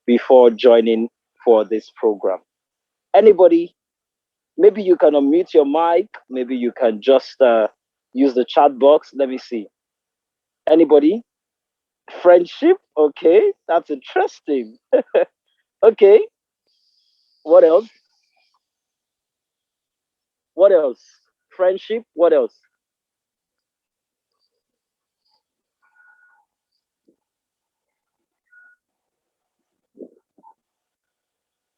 before joining for this program? Anybody? Maybe you can unmute your mic. Maybe you can just use the chat box. Let me see. Anybody? Friendship? Okay, that's interesting. Okay, what else? What else? Friendship? What else?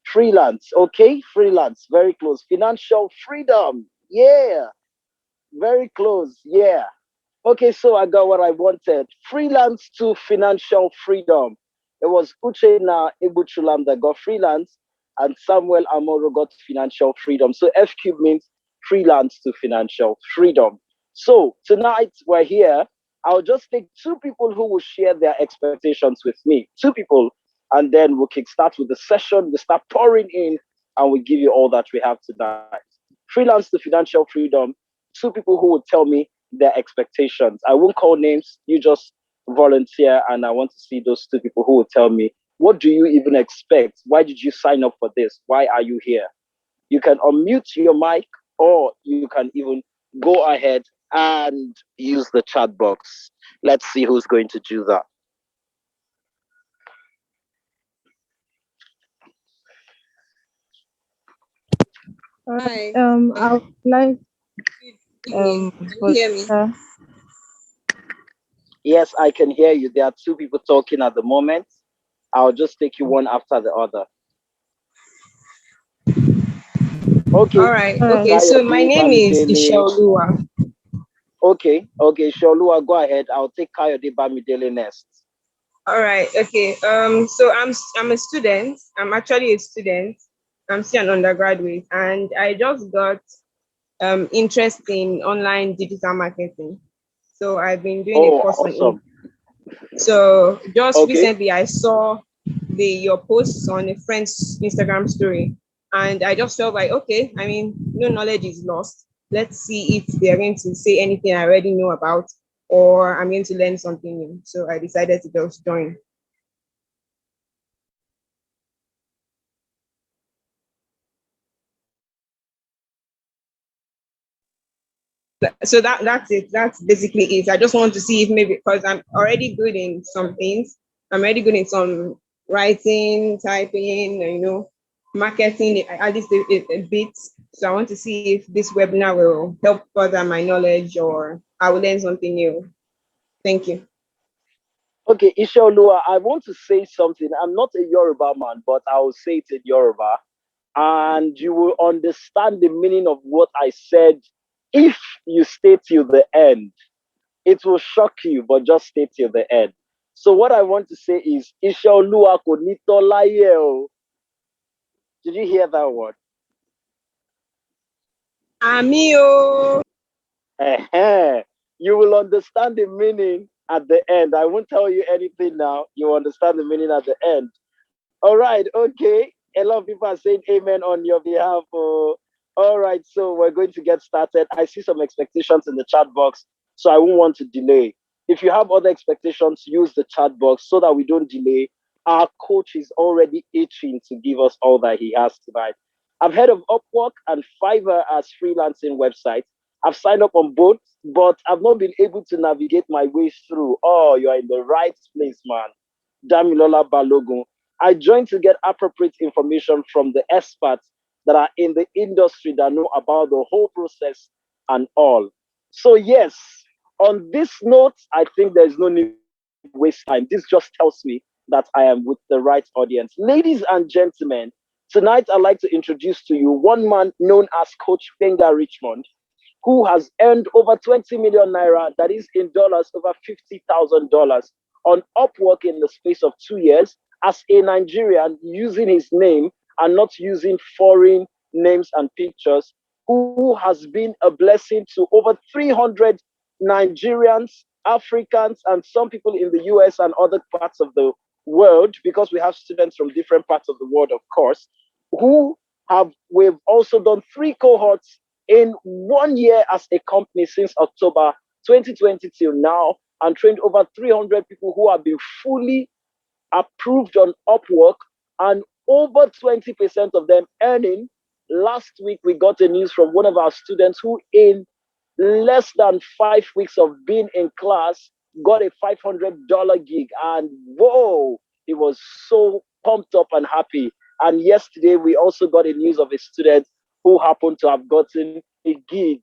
Freelance. Okay, freelance. Very close. Financial freedom. Yeah, very close. Yeah. Okay, so I got what I wanted. Freelance to financial freedom. It was Uchenna Ibuchulam that got freelance, and Samuel Amoro got financial freedom. So FQ means freelance to financial freedom. So tonight we're here. I'll just take two people who will share their expectations with me. Two people, and then we'll kickstart with the session. We start pouring in, and we give you all that we have tonight. Freelance to financial freedom. Two people who will tell me their expectations. I won't call names. You just volunteer, and I want to see those two people who will tell me, what do you even expect? Why did you sign up for this? Why are you here? You can unmute your mic, or you can even go ahead and use the chat box. Let's see who's going to do that. Hi. I would like Good evening. Can you hear me? Yes, I can hear you. There are two people talking at the moment. I'll just take you one after the other. All Okay. right. Okay. So my name is Ishaoluwa. Okay, Sholua, go ahead. I'll take Kayode Bamidele next. All right. Okay. So I'm a student. I'm actually a student. I'm still an undergraduate, and I just got interest in online digital marketing. So I've been doing a Oh, course on it. awesome. So just Okay. recently, I saw your posts on a friend's Instagram story, and I just felt like, okay, I mean, no knowledge is lost. Let's see if they're going to say anything I already know about, or I'm going to learn something new. So I decided to just join. So that's it. That's basically it. I just want to see if maybe because I'm already good in some things. I'm already good in some writing, typing, marketing at least a bit. So I want to see if this webinar will help further my knowledge or I will learn something new. Thank you. Okay, Ishaolua, I want to say something. I'm not a Yoruba man, but I will say it in Yoruba. And you will understand the meaning of what I said if you stay till the end. It will shock you, but just stay till the end. So what I want to say is Ishaolua ko nitolaye o. Did you hear that word? Amio. You will understand the meaning at the end. I won't tell you anything now. You understand the meaning at the end. All right, okay. A lot of people are saying amen on your behalf. Oh. All right, so we're going to get started. I see some expectations in the chat box, so I won't want to delay. If you have other expectations, use the chat box so that we don't delay. Our coach is already itching to give us all that he has tonight. I've heard of Upwork and Fiverr as freelancing websites. I've signed up on both, but I've not been able to navigate my way through. Oh, you're in the right place, man. Damilola Balogun. I joined to get appropriate information from the experts that are in the industry that know about the whole process and all. So, yes, on this note, I think there's no need to waste time. This just tells me that I am with the right audience. Ladies and gentlemen, tonight I'd like to introduce to you one man known as Coach Benga Richmond, who has earned over 20 million naira, that is in dollars, over $50,000 on Upwork in the space of 2 years as a Nigerian using his name and not using foreign names and pictures, who has been a blessing to over 300 Nigerians, Africans, and some people in the US and other parts of the world, because we have students from different parts of the world, of course, who we've also done 3 cohorts in 1 year as a company since October 2020 till now, and trained over 300 people who have been fully approved on Upwork and over 20% of them earning. Last week, we got a news from one of our students who, in less than 5 weeks of being in class, got a $500 gig. And whoa, he was so pumped up and happy. And yesterday, we also got a news of a student who happened to have gotten a gig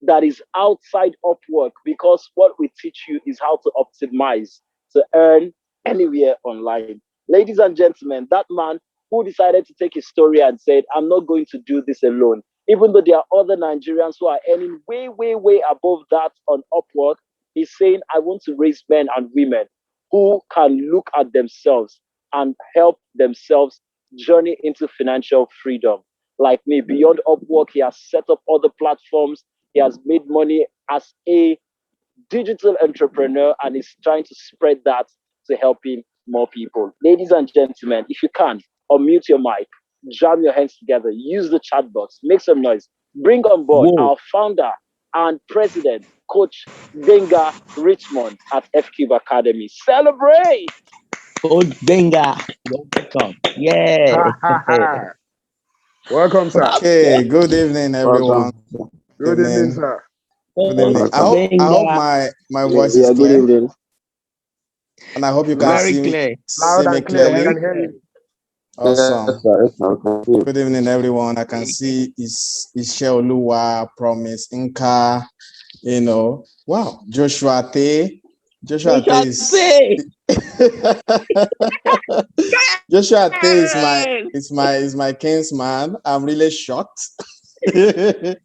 that is outside Upwork, because what we teach you is how to optimize to earn anywhere online. Ladies and gentlemen, that man who decided to take his story and said, I'm not going to do this alone, even though there are other Nigerians who are earning way, way, way above that on Upwork, he's saying, I want to raise men and women who can look at themselves and help themselves journey into financial freedom. Like me, beyond Upwork, he has set up other platforms. He has made money as a digital entrepreneur and is trying to spread that to helping more people. Ladies and gentlemen, if you can, unmute your mic, jam your hands together, use the chat box, make some noise, bring on board Whoa. our founder and president, Coach Denga Richmond at FCube Academy. Celebrate! Coach Denga, welcome. Yeah. Welcome, sir. Okay, good evening, everyone. Good evening, sir. Good evening. Coach I hope Denga, my voice is Good clear, evening. and I hope you can very see clear. Loud me and clear. We clearly. can hear you. Awesome. Yes, sir. Yes, sir. Good evening, everyone. I can see Isheoluwa, Promise Inka, wow, Joshua Tay. Joshua Tay is Joshua Tay is my kinsman. I'm really shocked. Is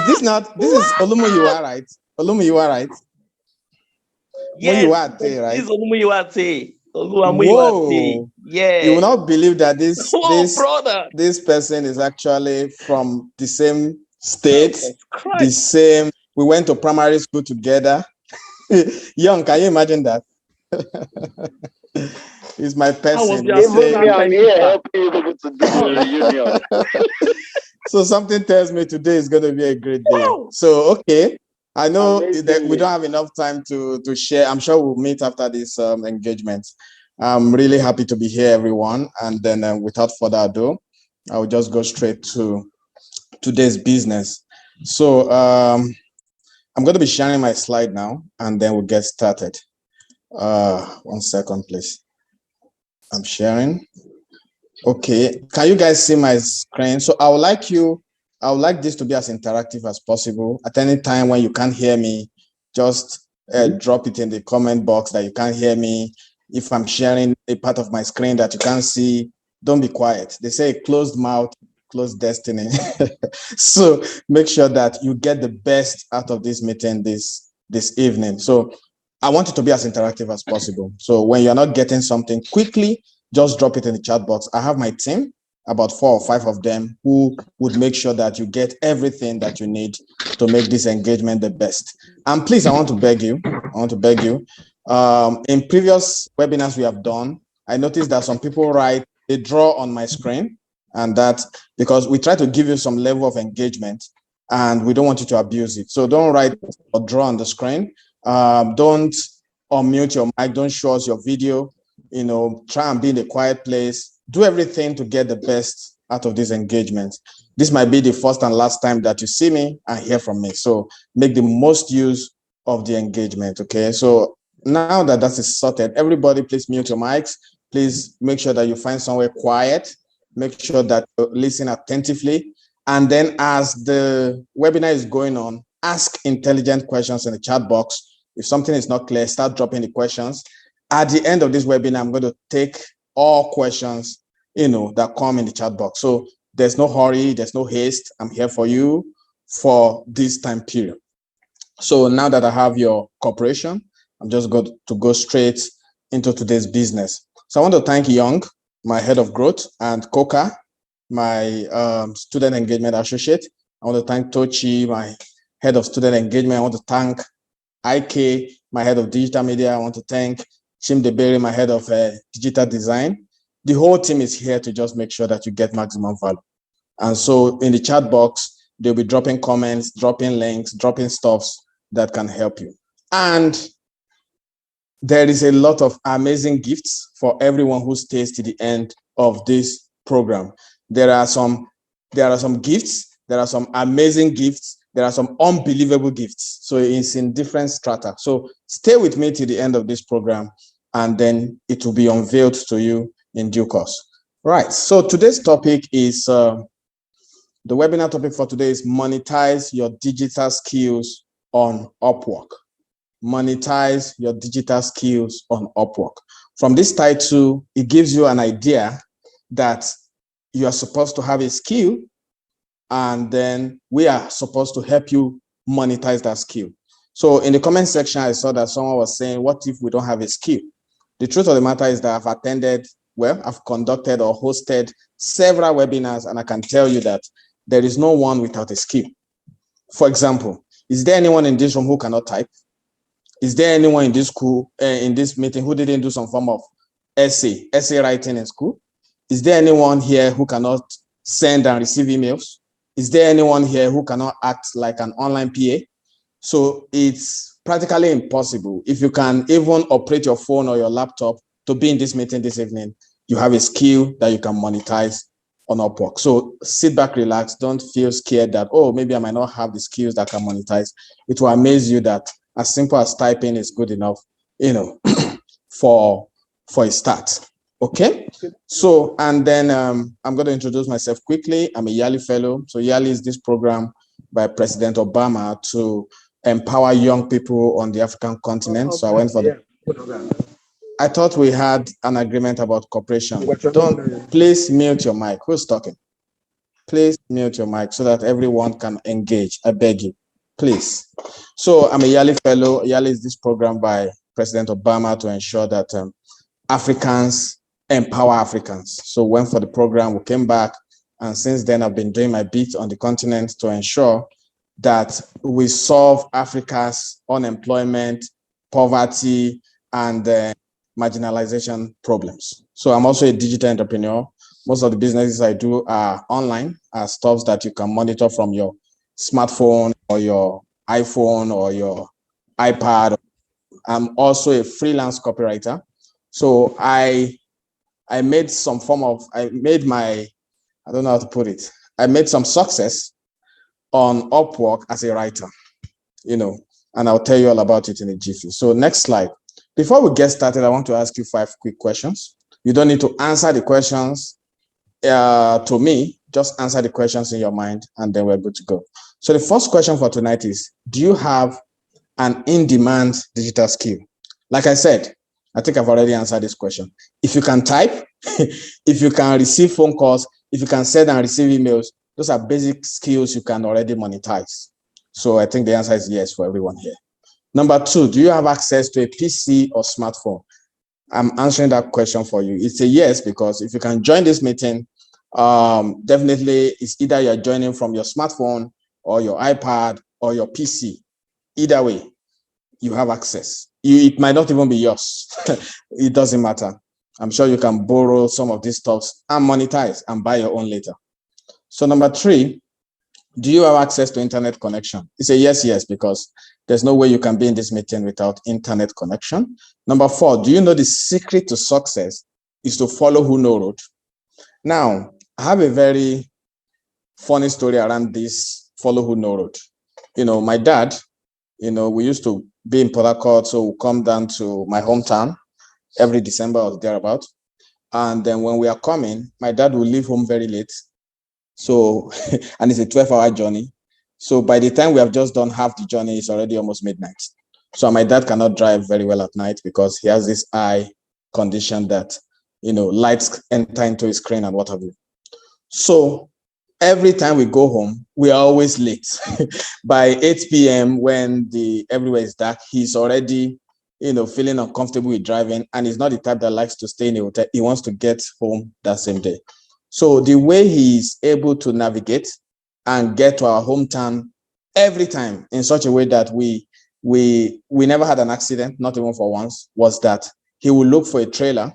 this Olumuyiwa, right? Olumuyiwa, right? Yes, Muyiwate, right? this is Olumuyiwate. Whoa! Yeah. You will not believe that this brother. this person is actually from the same state, Christ. the same. We went to primary school together. Young, can you imagine that? He's my person. Even me, I'm here helping you people to do the reunion. So something tells me today is going to be a great day. So, okay. I know that we don't have enough time to share. I'm sure we'll meet after this engagement. I'm really happy to be here, everyone. And then without further ado, I will just go straight to today's business. So I'm going to be sharing my slide now, and then we'll get started. 1 second, please. I'm sharing. Okay, can you guys see my screen? So I would like this to be as interactive as possible. At any time when you can't hear me, just drop it in the comment box that you can't hear me. If I'm sharing a part of my screen that you can't see, don't be quiet. They say closed mouth, closed destiny. So make sure that you get the best out of this meeting this evening. So I want it to be as interactive as possible. So when you're not getting something quickly, just drop it in the chat box. I have my team, about 4 or 5 of them, who would make sure that you get everything that you need to make this engagement the best. And please, I want to beg you. In previous webinars we have done, I noticed that some people they draw on my screen, and that because we try to give you some level of engagement and we don't want you to abuse it. So don't write or draw on the screen. Don't unmute your mic. Don't show us your video. Try and be in a quiet place. Do everything to get the best out of this engagement. This might be the first and last time that you see me and hear from me. So make the most use of the engagement, okay? So now that is sorted, everybody please mute your mics. Please make sure that you find somewhere quiet. Make sure that you listen attentively. And then as the webinar is going on, ask intelligent questions in the chat box. If something is not clear, start dropping the questions. At the end of this webinar, I'm going to take all questions, that come in the chat box. So there's no hurry, there's no haste. I'm here for you for this time period. So now that I have your cooperation, I'm just going to go straight into today's business. So I want to thank Young, my head of growth, and Coca, my student engagement associate. I want to thank Tochi, my head of student engagement. I want to thank IK, my head of digital media. I want to thank Chimdebere, my head of digital design. The whole team is here to just make sure that you get maximum value. And so in the chat box, they'll be dropping comments, dropping links, dropping stuffs that can help you. And there is a lot of amazing gifts for everyone who stays to the end of this program. There are some gifts, there are some amazing gifts, there are some unbelievable gifts. So it's in different strata. So stay with me till the end of this program, and then it will be unveiled to you in due course. Right. So today's topic is, the webinar topic for today is monetize your digital skills on Upwork. Monetize your digital skills on Upwork. From this title, it gives you an idea that you are supposed to have a skill, and then we are supposed to help you monetize that skill. So in the comment section, I saw that someone was saying, what if we don't have a skill? The truth of the matter is that I've conducted or hosted several webinars, and I can tell you that there is no one without a skill. For example, is there anyone in this room who cannot type? Is there anyone in this school, in this meeting, who didn't do some form of essay writing in school? Is there anyone here who cannot send and receive emails? Is there anyone here who cannot act like an online PA? So it's practically impossible. If you can even operate your phone or your laptop to be in this meeting this evening, you have a skill that you can monetize on Upwork. So sit back, relax. Don't feel scared that, oh, maybe I might not have the skills that can monetize. It will amaze you that as simple as typing is good enough, for a start. Okay. So, and then I'm going to introduce myself quickly. I'm a Yali Fellow. So Yali is this program by President Obama to empower young people on the African continent. So I went for I thought we had an agreement about cooperation. Please mute your mic. Who's talking? Please mute your mic so that everyone can engage. I beg you, please. So I'm a Yali Fellow. Yali is this program by President Obama to ensure that Africans empower Africans. So went for the program, we came back, and since then I've been doing my bit on the continent to ensure that we solve Africa's unemployment, poverty, and marginalization problems. So I'm also a digital entrepreneur. Most of the businesses I do are online, are stuff that you can monitor from your smartphone or your iPhone or your iPad. I'm also a freelance copywriter. So I made some form of, I don't know how to put it. I made some success on Upwork as a writer, and I'll tell you all about it in a jiffy. So next slide. Before we get started, I want to ask you 5 quick questions. You don't need to answer the questions to me, just answer the questions in your mind, and then we're good to go. So the first question for tonight is, do you have an in-demand digital skill? Like I said, I think I've already answered this question. If you can type, if you can receive phone calls, if you can send and receive emails, those are basic skills you can already monetize. So I think the answer is yes for everyone here. Number 2, do you have access to a PC or smartphone? I'm answering that question for you. It's a yes, because if you can join this meeting, definitely it's either you're joining from your smartphone or your iPad or your PC. Either way, you have access. It might not even be yours. It doesn't matter. I'm sure you can borrow some of these stuffs and monetize and buy your own later. So number 3, do you have access to internet connection? It's a yes, because there's no way you can be in this meeting without internet connection. Number 4, do you know the secret to success is to follow who know road? Now, I have a very funny story around this follow who know road. My dad, we used to be in Port Harcourt, so we come down to my hometown every December or thereabout. And then when we are coming, my dad will leave home very late. So, and it's a 12-hour journey. So by the time we have just done half the journey, it's already almost midnight. So my dad cannot drive very well at night because he has this eye condition that, lights enter into his screen and what have you. So every time we go home, we are always late. By 8 p.m. when everywhere is dark, he's already, feeling uncomfortable with driving, and he's not the type that likes to stay in a hotel. He wants to get home that same day. So the way he's able to navigate and get to our hometown every time in such a way that we never had an accident, not even for once, was that he will look for a trailer.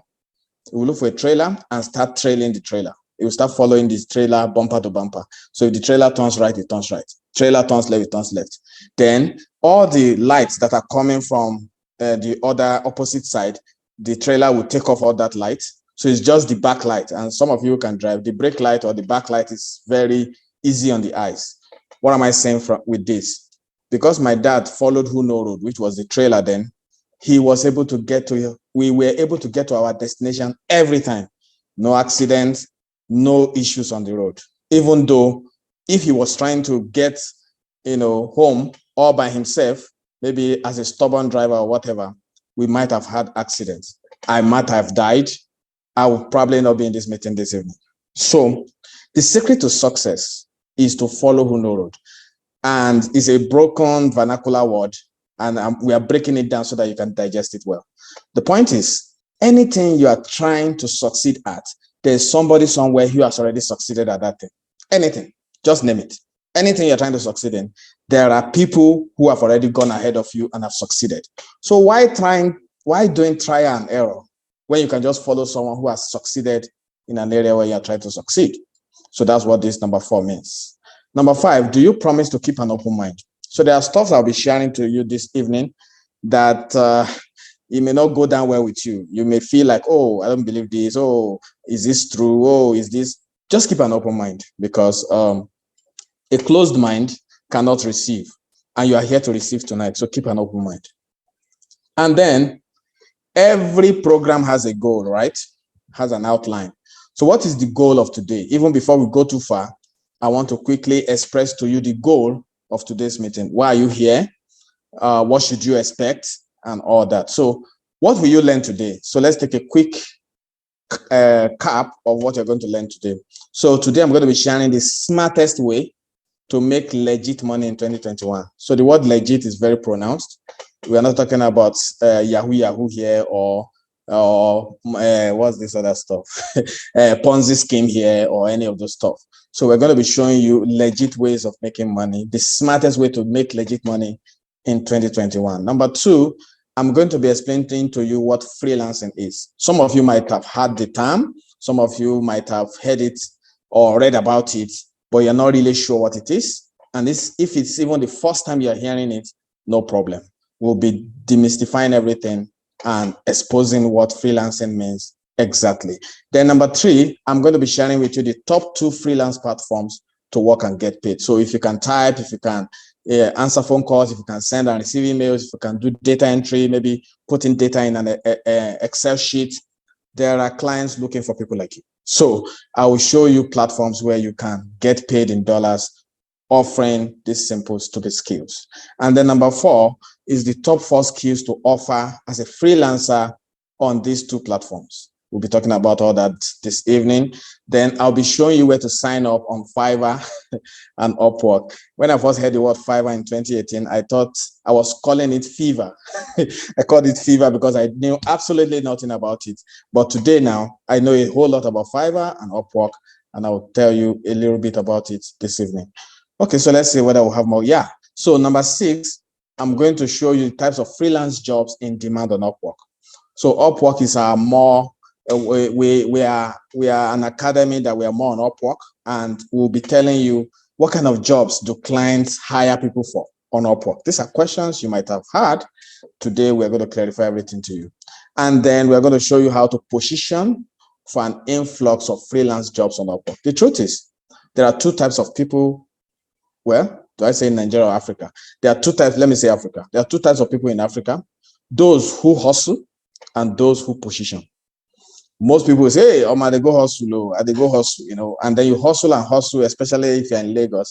He will look for a trailer and start trailing the trailer. He will start following this trailer bumper to bumper. So if the trailer turns right, it turns right. Trailer turns left, it turns left. Then all the lights that are coming from the other opposite side, the trailer will take off all that light So it's just the backlight. And some of you can drive. The brake light or the backlight is very easy on the eyes. What am I saying with this? Because my dad followed Who Know Road, which was the trailer then, he was able to get to, we were able to get to our destination every time. No accidents, no issues on the road. Even though if he was trying to get, home all by himself, maybe as a stubborn driver or whatever, we might have had accidents. I might have died. I will probably not be in this meeting this evening. So the secret to success is to follow Who Know Road. And it's a broken vernacular word, and we are breaking it down so that you can digest it well. The point is, anything you are trying to succeed at, there's somebody somewhere who has already succeeded at that thing. Anything, just name it. Anything you're trying to succeed in, there are people who have already gone ahead of you and have succeeded. So why doing trial and error when you can just follow someone who has succeeded in an area where you're trying to succeed? So that's what this number 4 means. Number 5, do you promise to keep an open mind? So there are stuff I'll be sharing to you this evening that it may not go down well with you. You may feel like, oh, I don't believe this. Oh, is this true? Oh, is this? Just keep an open mind, because a closed mind cannot receive, and you are here to receive tonight. So keep an open mind. And then every program has a goal, right? Has an outline. So what is the goal of today? Even before we go too far, I want to quickly express to you the goal of today's meeting. Why are you here? What should you expect? And all that. So what will you learn today? So let's take a quick cap of what you're going to learn today. So today I'm going to be sharing the smartest way to make legit money in 2021. So the word legit is very pronounced. We are not talking about Yahoo here or what's this other stuff? Ponzi scheme here or any of those stuff. So we're going to be showing you legit ways of making money, the smartest way to make legit money in 2021. Number 2, I'm going to be explaining to you what freelancing is. Some of you might have heard the term. Some of you might have heard it or read about it, but you're not really sure what it is. And if it's even the first time you're hearing it, no problem. We'll be demystifying everything and exposing what freelancing means exactly. Then number 3, I'm going to be sharing with you the top 2 freelance platforms to work and get paid. So if you can type, if you can answer phone calls, if you can send and receive emails, if you can do data entry, maybe putting data in an Excel sheet, there are clients looking for people like you. So I will show you platforms where you can get paid in dollars, offering these simple, stupid skills. And then number 4 is the top 4 skills to offer as a freelancer on these 2 platforms. We'll be talking about all that this evening. Then I'll be showing you where to sign up on Fiverr and Upwork. When I first heard the word Fiverr in 2018, I thought I was calling it fever. I called it fever because I knew absolutely nothing about it. But today now, I know a whole lot about Fiverr and Upwork, and I will tell you a little bit about it this evening. Okay, so let's see whether we'll have more. Yeah. So number 6, I'm going to show you the types of freelance jobs in demand on Upwork. So Upwork is our more, we are an academy that we are more on Upwork, and we'll be telling you what kind of jobs do clients hire people for on Upwork. These are questions you might have had. Today, we're going to clarify everything to you. And then we're going to show you how to position for an influx of freelance jobs on Upwork. The truth is, there are 2 types of people. Well, do I say Nigeria or Africa? There are 2 types. Let me say Africa. There are 2 types of people in Africa: those who hustle and those who position. Most people say, hey, Oma, they go hustle, they go hustle, and then you hustle and hustle, especially if you're in Lagos.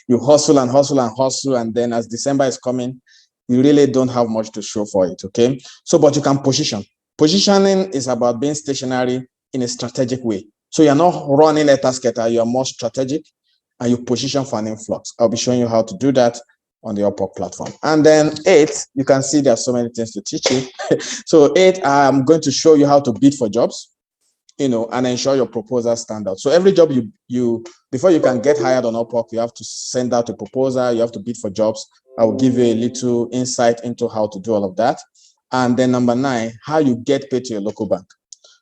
You hustle and hustle and hustle, and then as December is coming, you really don't have much to show for it, okay? So, but you can position. Positioning is about being stationary in a strategic way. So you're not running a task-getter, you're more strategic, and you position for an influx. I'll be showing you how to do that on the Upwork platform. And then 8, you can see there are so many things to teach you. So 8, I'm going to show you how to bid for jobs, and ensure your proposals stand out. So every job you before you can get hired on Upwork, you have to send out a proposal, you have to bid for jobs. I will give you a little insight into how to do all of that. And then number 9, how you get paid to your local bank.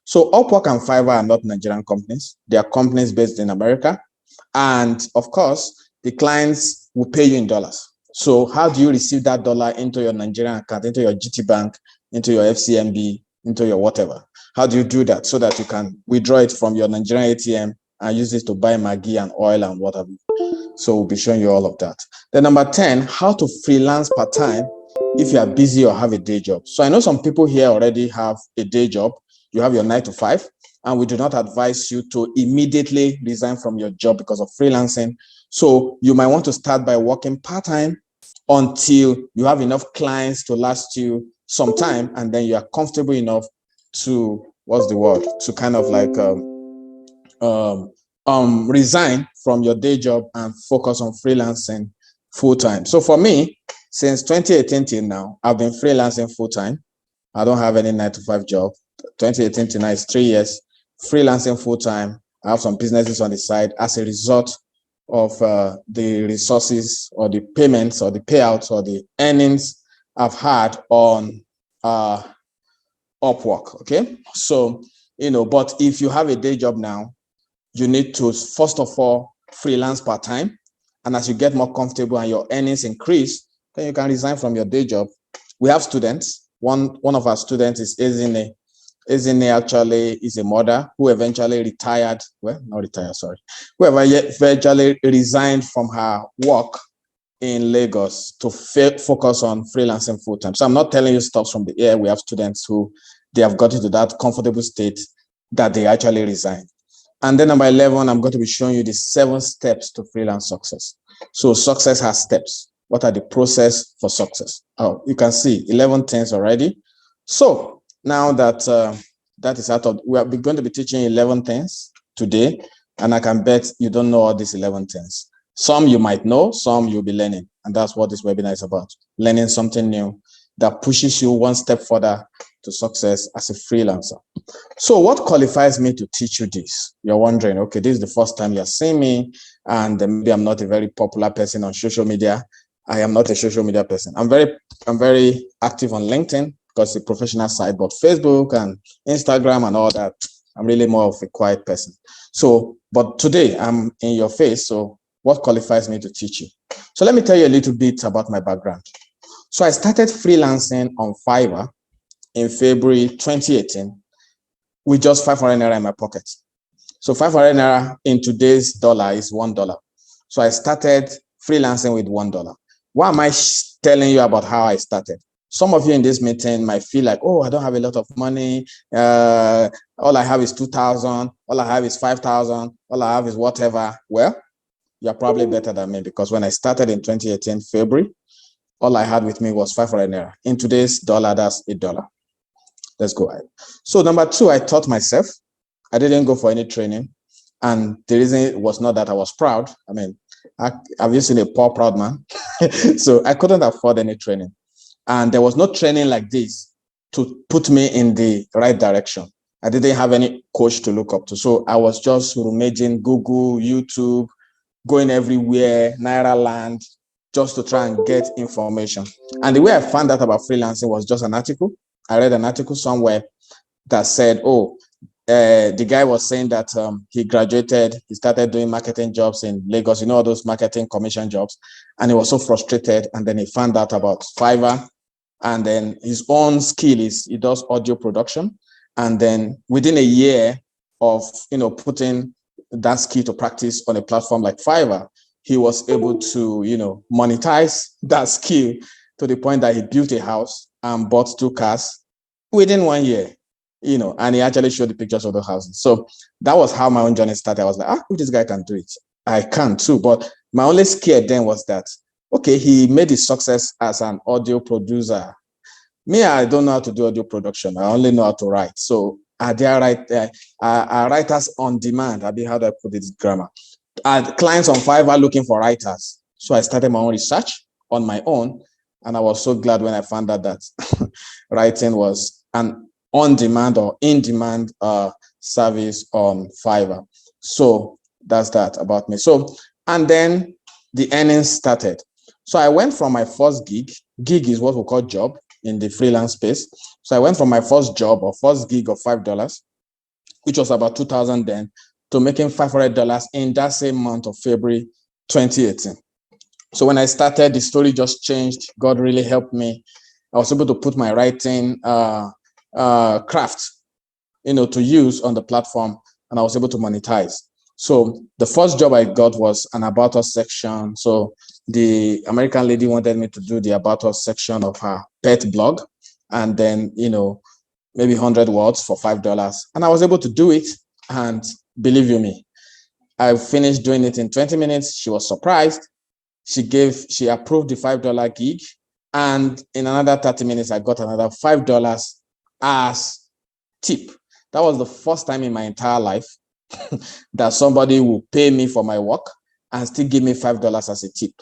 So Upwork and Fiverr are not Nigerian companies. They are companies based in America. And of course, the clients will pay you in dollars. So how do you receive that dollar into your Nigerian account, into your GT Bank, into your FCMB, into your whatever? How do you do that so that you can withdraw it from your Nigerian ATM and use it to buy Maggi and oil and whatever? So we'll be showing you all of that. Then number 10, how to freelance part-time if you are busy or have a day job. So I know some people here already have a day job. You have your 9 to 5, and we do not advise you to immediately resign from your job because of freelancing. So you might want to start by working part-time until you have enough clients to last you some time, and then you are comfortable enough to, to kind of like resign from your day job and focus on freelancing full-time. So for me, since 2018 till now, I've been freelancing full-time. I don't have any 9 to 5 job. 2018 till now is 3 years freelancing full-time. I have some businesses on the side as a result of the resources or the payments or the payouts or the earnings I've had on Upwork. Okay, so but if you have a day job now, you need to first of all freelance part-time, and as you get more comfortable and your earnings increase, then you can resign from your day job. We have students. One of our students is Ezine. Ezine actually is a mother who eventually retired. Well, not retired, sorry. Who eventually resigned from her work in Lagos to focus on freelancing full-time. So I'm not telling you stuff from the air. We have students who they have gotten to that comfortable state that they actually resign. And then number 11, I'm going to be showing you the 7 steps to freelance success. So success has steps. What are the process for success? Oh, you can see 11 things already. So now that that is out of, we are going to be teaching 11 things today, and I can bet you don't know all these 11 things. Some you might know, some you'll be learning, and that's what this webinar is about, learning something new that pushes you one step further to success as a freelancer. So what qualifies me to teach you this? You're wondering, okay, this is the first time you're seeing me, and maybe I'm not a very popular person on social media. I am not a social media person. I'm very active on LinkedIn because it's a professional site, but Facebook and Instagram and all that, I'm really more of a quiet person. So, but today I'm in your face. So what qualifies me to teach you? So let me tell you a little bit about my background. So I started freelancing on Fiverr in February 2018 with just 500 naira in my pocket. So 500 naira in today's dollar is $1. So I started freelancing with $1. Why am I telling you about how I started? Some of you in this meeting might feel like, oh, I don't have a lot of money. All I have is 2,000. All I have is 5,000. All I have is whatever. Well, you're probably better than me, because when I started in 2018, February, all I had with me was 500 naira. In today's dollar, that's $8. Let's go ahead. So number 2, I taught myself. I didn't go for any training. And the reason was not that I was proud. I mean, I've used to be a poor, proud man. So I couldn't afford any training. And there was no training like this to put me in the right direction. I didn't have any coach to look up to. So I was just rummaging Google, YouTube, going everywhere, Naira Land, just to try and get information. And the way I found out about freelancing was just an article. I read an article somewhere that said, oh, the guy was saying that he graduated, he started doing marketing jobs in Lagos, all those marketing commission jobs, and he was so frustrated. And then he found out about Fiverr, and then his own skill is he does audio production. And then within a year of putting that skill to practice on a platform like Fiverr, he was able to monetize that skill to the point that he built a house and bought 2 cars within 1 year. And he actually showed the pictures of the houses. So that was how my own journey started. I was like, if this guy can do it, I can too. But my only scare then was that, okay, he made his success as an audio producer. Me, I don't know how to do audio production. I only know how to write. So are there writers on demand? How do I put this grammar? Clients on Fiverr looking for writers. So I started my own research on my own. And I was so glad when I found out that writing was an on-demand or in-demand service on Fiverr. So that's that about me. So, and then the earnings started. So I went from my first gig. Gig is what we call job in the freelance space. So I went from my first job or first gig of $5, which was about 2,000 then, to making $500 in that same month of February 2018. So when I started, the story just changed. God really helped me. I was able to put my writing craft to use on the platform, and I was able to monetize. So the first job I got was an About Us section. So the American lady wanted me to do the About Us section of her pet blog, and then, maybe 100 words for $5. And I was able to do it. And believe you me, I finished doing it in 20 minutes. She was surprised. She approved the $5 gig. And in another 30 minutes, I got another $5 as tip. That was the first time in my entire life that somebody will pay me for my work and still give me $5 as a tip.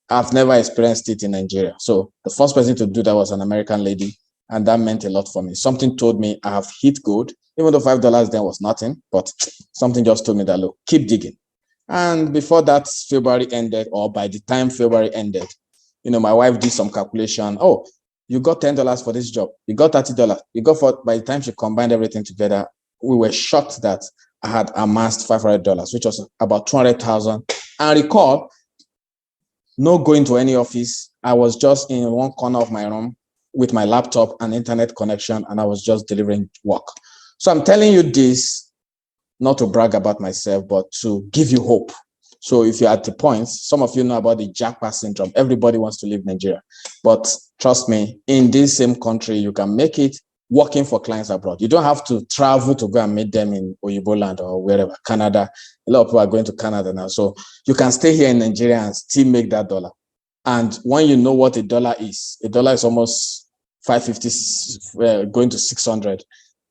I've never experienced it in Nigeria. So the first person to do that was an American lady, and that meant a lot for me. Something told me I have hit gold, even though $5 then was nothing, but something just told me that, look, keep digging. And before that February ended, or by the time February ended, my wife did some calculation. Oh, you got $10 for this job. You got $30. By the time she combined everything together, we were shocked that I had amassed $500, which was about 200,000. And recall, no going to any office. I was just in one corner of my room with my laptop and internet connection, and I was just delivering work. So I'm telling you this, not to brag about myself, but to give you hope. So if you're at the point, some of you know about the jackpot syndrome. Everybody wants to leave Nigeria. But trust me, in this same country, you can make it working for clients abroad. You don't have to travel to go and meet them in Oyibo land or wherever, Canada. A lot of people are going to Canada now. So you can stay here in Nigeria and still make that dollar. And when you know what a dollar is almost 550, going to 600.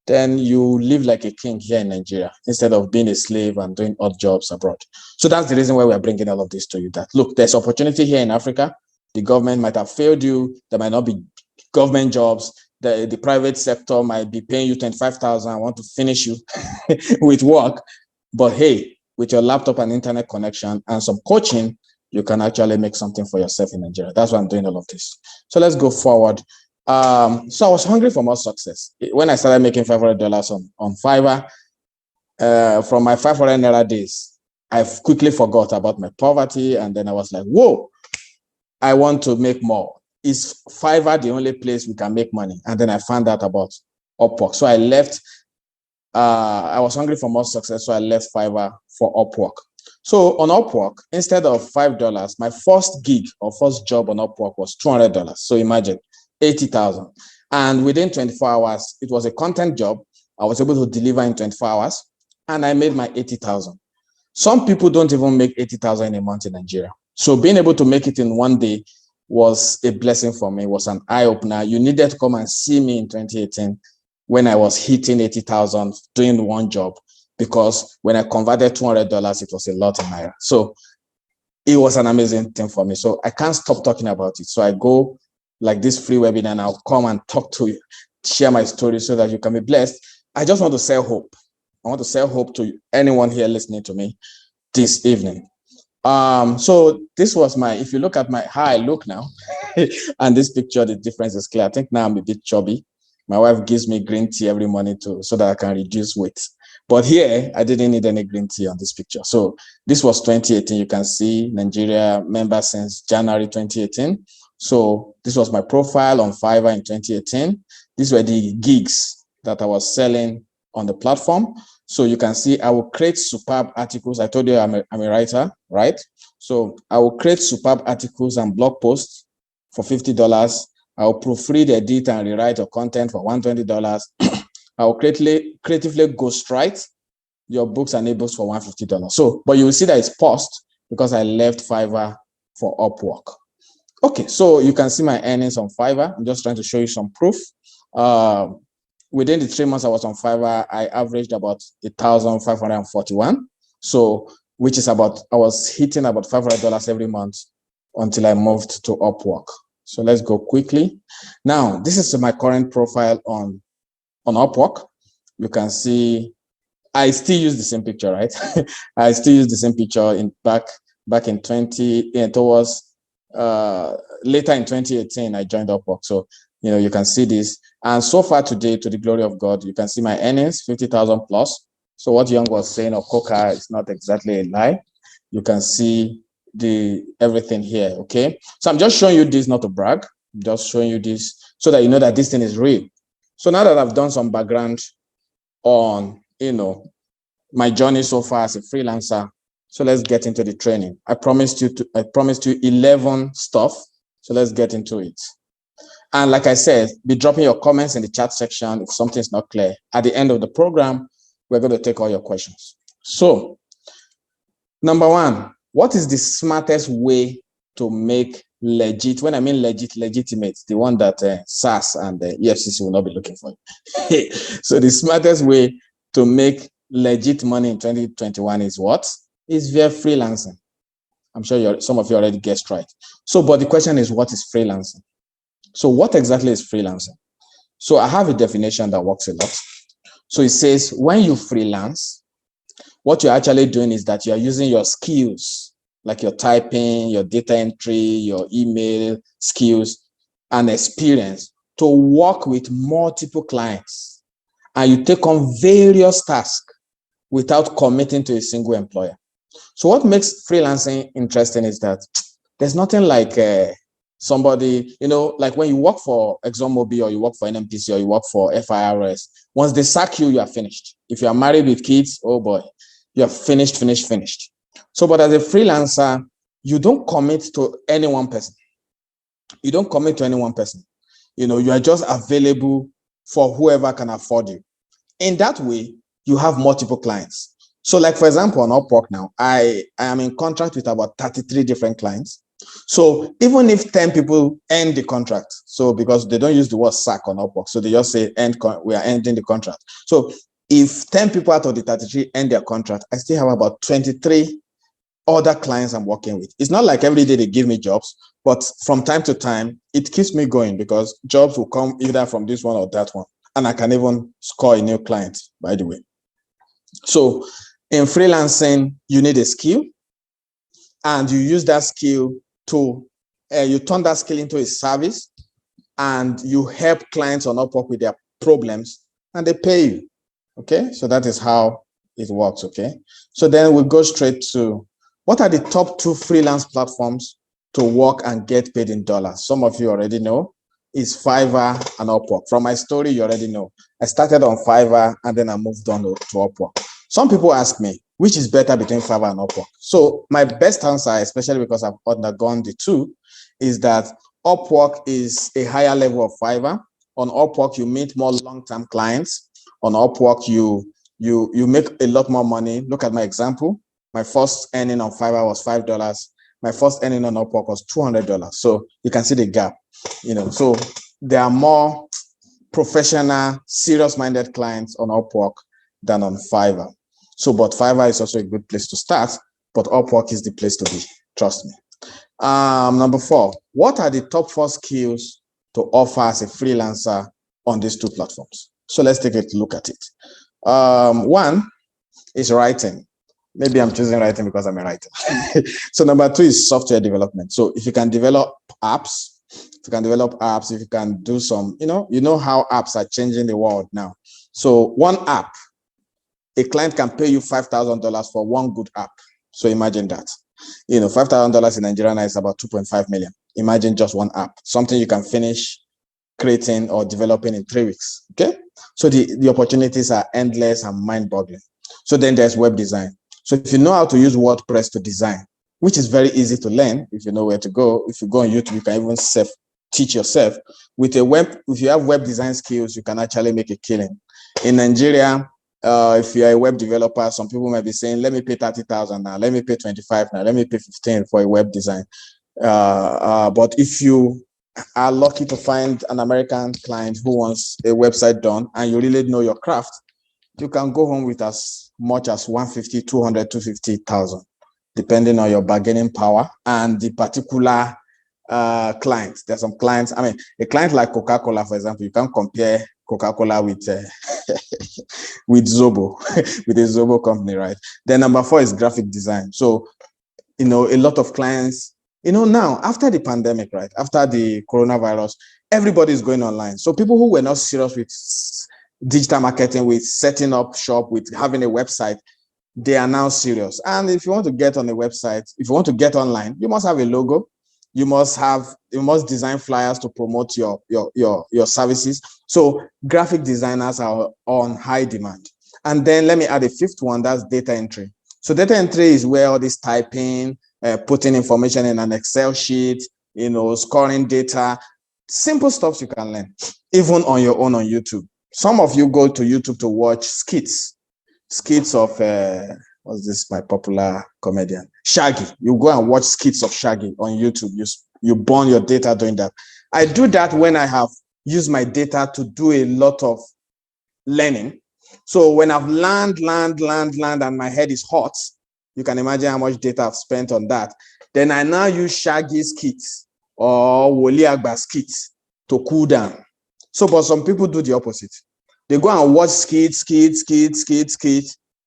Then you live like a king here in Nigeria instead of being a slave and doing odd jobs abroad. So that's the reason why we're bringing all of this to you. That look, there's opportunity here in Africa. The government might have failed you. There might not be government jobs. The private sector might be paying you 25,000. I want to finish you with work. But hey, with your laptop and internet connection and some coaching, you can actually make something for yourself in Nigeria. That's why I'm doing all of this. So let's go forward. So I was hungry for more success. When I started making $500 on Fiverr, from my 500 Naira days, I quickly forgot about my poverty. And then I was like, whoa, I want to make more. Is Fiverr the only place we can make money? And then I found out about Upwork. So I left. I was hungry for more success. So I left Fiverr for Upwork. So on Upwork, instead of $5, my first gig or first job on Upwork was $200. So imagine 80,000. And within 24 hours, it was a content job. I was able to deliver in 24 hours and I made my 80,000. Some people don't even make 80,000 in a month in Nigeria. So being able to make it in one day was a blessing for me. It was an eye opener. You needed to come and see me in 2018 when I was hitting 80,000 doing one job, because when I converted $200, it was a lot in Naira. So it was an amazing thing for me. So I can't stop talking about it. So I go like this free webinar and I'll come and talk to you, share my story so that you can be blessed. I just want to sell hope. I want to sell hope to anyone here listening to me this evening. So this was if you look at how I look now, and this picture, the difference is clear. I think now I'm a bit chubby. My wife gives me green tea every morning so that I can reduce weight. But here, I didn't need any green tea on this picture. So this was 2018. You can see Nigeria member since January 2018. So this was my profile on Fiverr in 2018. These were the gigs that I was selling on the platform. So you can see I will create superb articles. I told you I'm a writer, right? So I will create superb articles and blog posts for $50. I will proofread, edit, and rewrite your content for $120. I will creatively ghostwrite your books and ebooks for $150. So, but you will see that it's paused because I left Fiverr for Upwork. Okay, so you can see my earnings on Fiverr. I'm just trying to show you some proof. Within the 3 months I was on Fiverr, I averaged about 1,541. So, which is I was hitting about $500 every month until I moved to Upwork. So let's go quickly. Now, this is my current profile on Upwork. You can see I still use the same picture, right? I still use the same picture back in 20, towards later in 2018, I joined Upwork. So, you can see this. And so far today, to the glory of God, you can see my earnings, 50,000 plus. So what Young was saying of Coca is not exactly a lie. You can see everything here, okay? So I'm just showing you this, not to brag. I'm just showing you this so that you know that this thing is real. So now that I've done some background on, my journey so far as a freelancer. So let's get into the training. I promised you 11 stuff. So let's get into it. And like I said, be dropping your comments in the chat section if something is not clear. At the end of the program, we're going to take all your questions. So, number one, what is the smartest way to make legit? When I mean legit, legitimate, the one that SAS and the EFCC will not be looking for. So the smartest way to make legit money in 2021 is what? Is via freelancing. I'm sure some of you already guessed right. So, but the question is, what is freelancing? So what exactly is freelancing? So I have a definition that works a lot. So it says, when you freelance, what you're actually doing is that you're using your skills, like your typing, your data entry, your email skills, and experience to work with multiple clients. And you take on various tasks without committing to a single employer. So what makes freelancing interesting is that there's nothing like somebody, like when you work for ExxonMobil or you work for NMPC or you work for FIRS, once they sack you, you are finished. If you are married with kids, oh boy, you are finished. So, but as a freelancer, you don't commit to any one person. You are just available for whoever can afford you. In that way, you have multiple clients. So like, for example, on Upwork now, I am in contract with about 33 different clients. So even if 10 people end the contract, so because they don't use the word sack on Upwork, so they just say we are ending the contract. So if 10 people out of the 33 end their contract, I still have about 23 other clients I'm working with. It's not like every day they give me jobs, but from time to time, it keeps me going because jobs will come either from this one or that one. And I can even score a new client, by the way. So in freelancing, you need a skill, and you use that skill to, you turn that skill into a service, and you help clients on Upwork with their problems, and they pay you. Okay, so that is how it works. Okay, so then we go straight to what are the top 2 freelance platforms to work and get paid in dollars. Some of you already know is Fiverr and Upwork. From my story, you already know. I started on Fiverr and then I moved on to Upwork. Some people ask me, which is better between Fiverr and Upwork? So my best answer, especially because I've undergone the two, is that Upwork is a higher level of Fiverr. On Upwork, you meet more long-term clients. On Upwork, you make a lot more money. Look at my example. My first earning on Fiverr was $5. My first earning on Upwork was $200. So you can see the gap. So there are more professional, serious-minded clients on Upwork than on Fiverr. So, but Fiverr is also a good place to start, but Upwork is the place to be. Trust me. Number 4, what are the top 4 skills to offer as a freelancer on these 2 platforms? So let's take a look at it. 1 is writing. Maybe I'm choosing writing because I'm a writer. So number 2 is software development. So if you can develop apps, if you can do some, you know how apps are changing the world now. So one app, a client can pay you $5,000 for one good app. So imagine that. $5,000 in Nigeria is about 2.5 million. Imagine just one app, something you can finish creating or developing in 3 weeks. Okay. So the opportunities are endless and mind-boggling. So then there's web design. So if you know how to use WordPress to design, which is very easy to learn if you know where to go. If you go on YouTube, you can even teach yourself. With a web, if you have web design skills, you can actually make a killing. In Nigeria, if you're a web developer, some people might be saying, let me pay 30,000 now, let me pay 25 now, let me pay 15 for a web design. But if you are lucky to find an American client who wants a website done and you really know your craft, you can go home with as much as 150, 200, 250,000, depending on your bargaining power and the particular client. There's some clients, a client like Coca-Cola, for example, you can't compare Coca-Cola with with Zobo, with a Zobo company, right? Then number 4 is graphic design. So, a lot of clients, now after the pandemic, right? After the coronavirus, everybody's going online. So people who were not serious with digital marketing, with setting up shop, with having a website, they are now serious. And if you want to get on a website, if you want to get online, you must have a logo, You must design flyers to promote your services. So graphic designers are on high demand. And then let me add a fifth one, that's data entry. So data entry is where all this typing, putting information in an Excel sheet, scoring data, simple stuff you can learn, even on your own on YouTube. Some of you go to YouTube to watch skits of what's this, my popular comedian, Shaggy. You go and watch skits of Shaggy on YouTube. You burn your data doing that. I do that when I have used my data to do a lot of learning. So when I've learned, and my head is hot, you can imagine how much data I've spent on that. Then I now use Shaggy's skits or Woli Agba's skits to cool down. So, but some people do the opposite. They go and watch skits,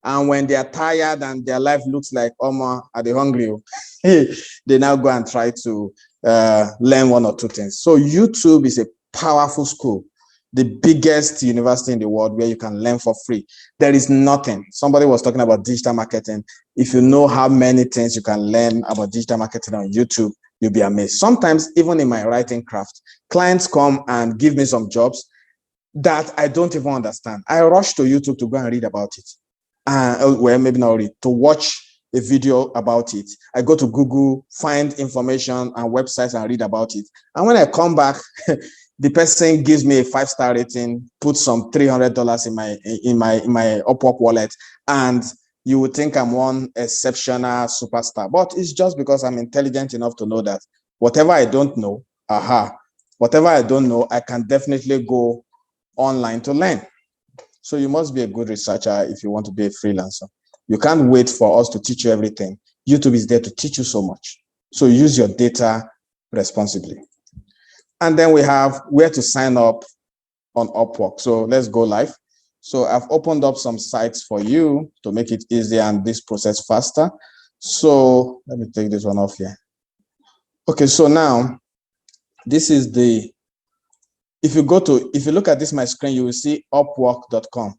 and when they are tired and their life looks like, Oma, are they hungry? They now go and try to learn one or two things. So YouTube is a powerful school, the biggest university in the world where you can learn for free. There is nothing. Somebody was talking about digital marketing. If you know how many things you can learn about digital marketing on YouTube, you'll be amazed. Sometimes, even in my writing craft, clients come and give me some jobs that I don't even understand. I rush to YouTube to go and read about it. Well, maybe not read, to watch a video about it. I go to Google, find information and websites and read about it. And when I come back, the person gives me a 5-star rating, puts some $300 in my Upwork wallet, and you would think I'm one exceptional superstar. But it's just because I'm intelligent enough to know that whatever I don't know, whatever I don't know, I can definitely go online to learn. So you must be a good researcher if you want to be a freelancer. You can't wait for us to teach you everything. YouTube is there to teach you so much. So use your data responsibly. And then we have where to sign up on Upwork. So let's go live. So I've opened up some sites for you to make it easier and this process faster. So let me take this one off here. Okay, so now this is if you look at this, my screen, you will see upwork.com.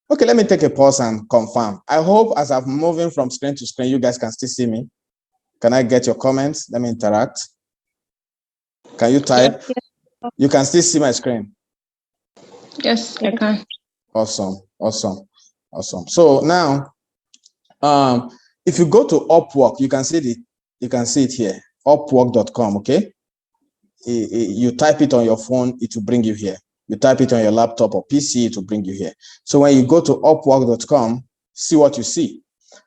Okay, let me take a pause and confirm. I hope as I'm moving from screen to screen, you guys can still see me. Can I get your comments? Let me interact. Can you type? Yes. You can still see my screen. Yes, I can. Awesome. So now, if you go to Upwork, you can see it here, upwork.com, okay? You type it on your phone, it will bring you here. You type it on your laptop or PC, it will bring you here. So when you go to upwork.com, see what you see.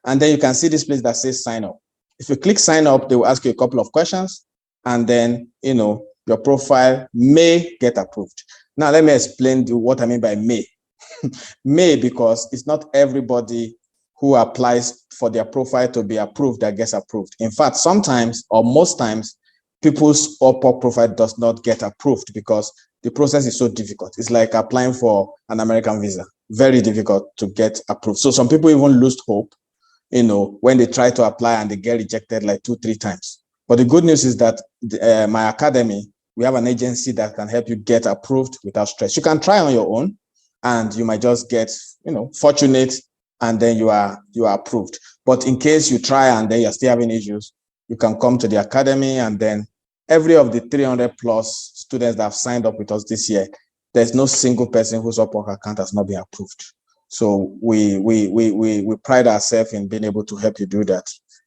And then you can see this place that says sign up. If you click sign up, they will ask you a couple of questions, and then, your profile may get approved. Now, let me explain what I mean by may. May, because it's not everybody who applies for their profile to be approved that gets approved. In fact, sometimes or most times, people's Upwork profile does not get approved because the process is so difficult. It's like applying for an American visa. Very difficult to get approved. So some people even lose hope, when they try to apply and they get rejected like 2-3 times. But the good news is that my academy, we have an agency that can help you get approved without stress. You can try on your own, and you might just get, fortunate, and then you are approved. But in case you try and then you're still having issues, you can come to the academy, and then every of the 300 plus students that have signed up with us this year, there's no single person whose Upwork account has not been approved. So we pride ourselves in being able to help you do that.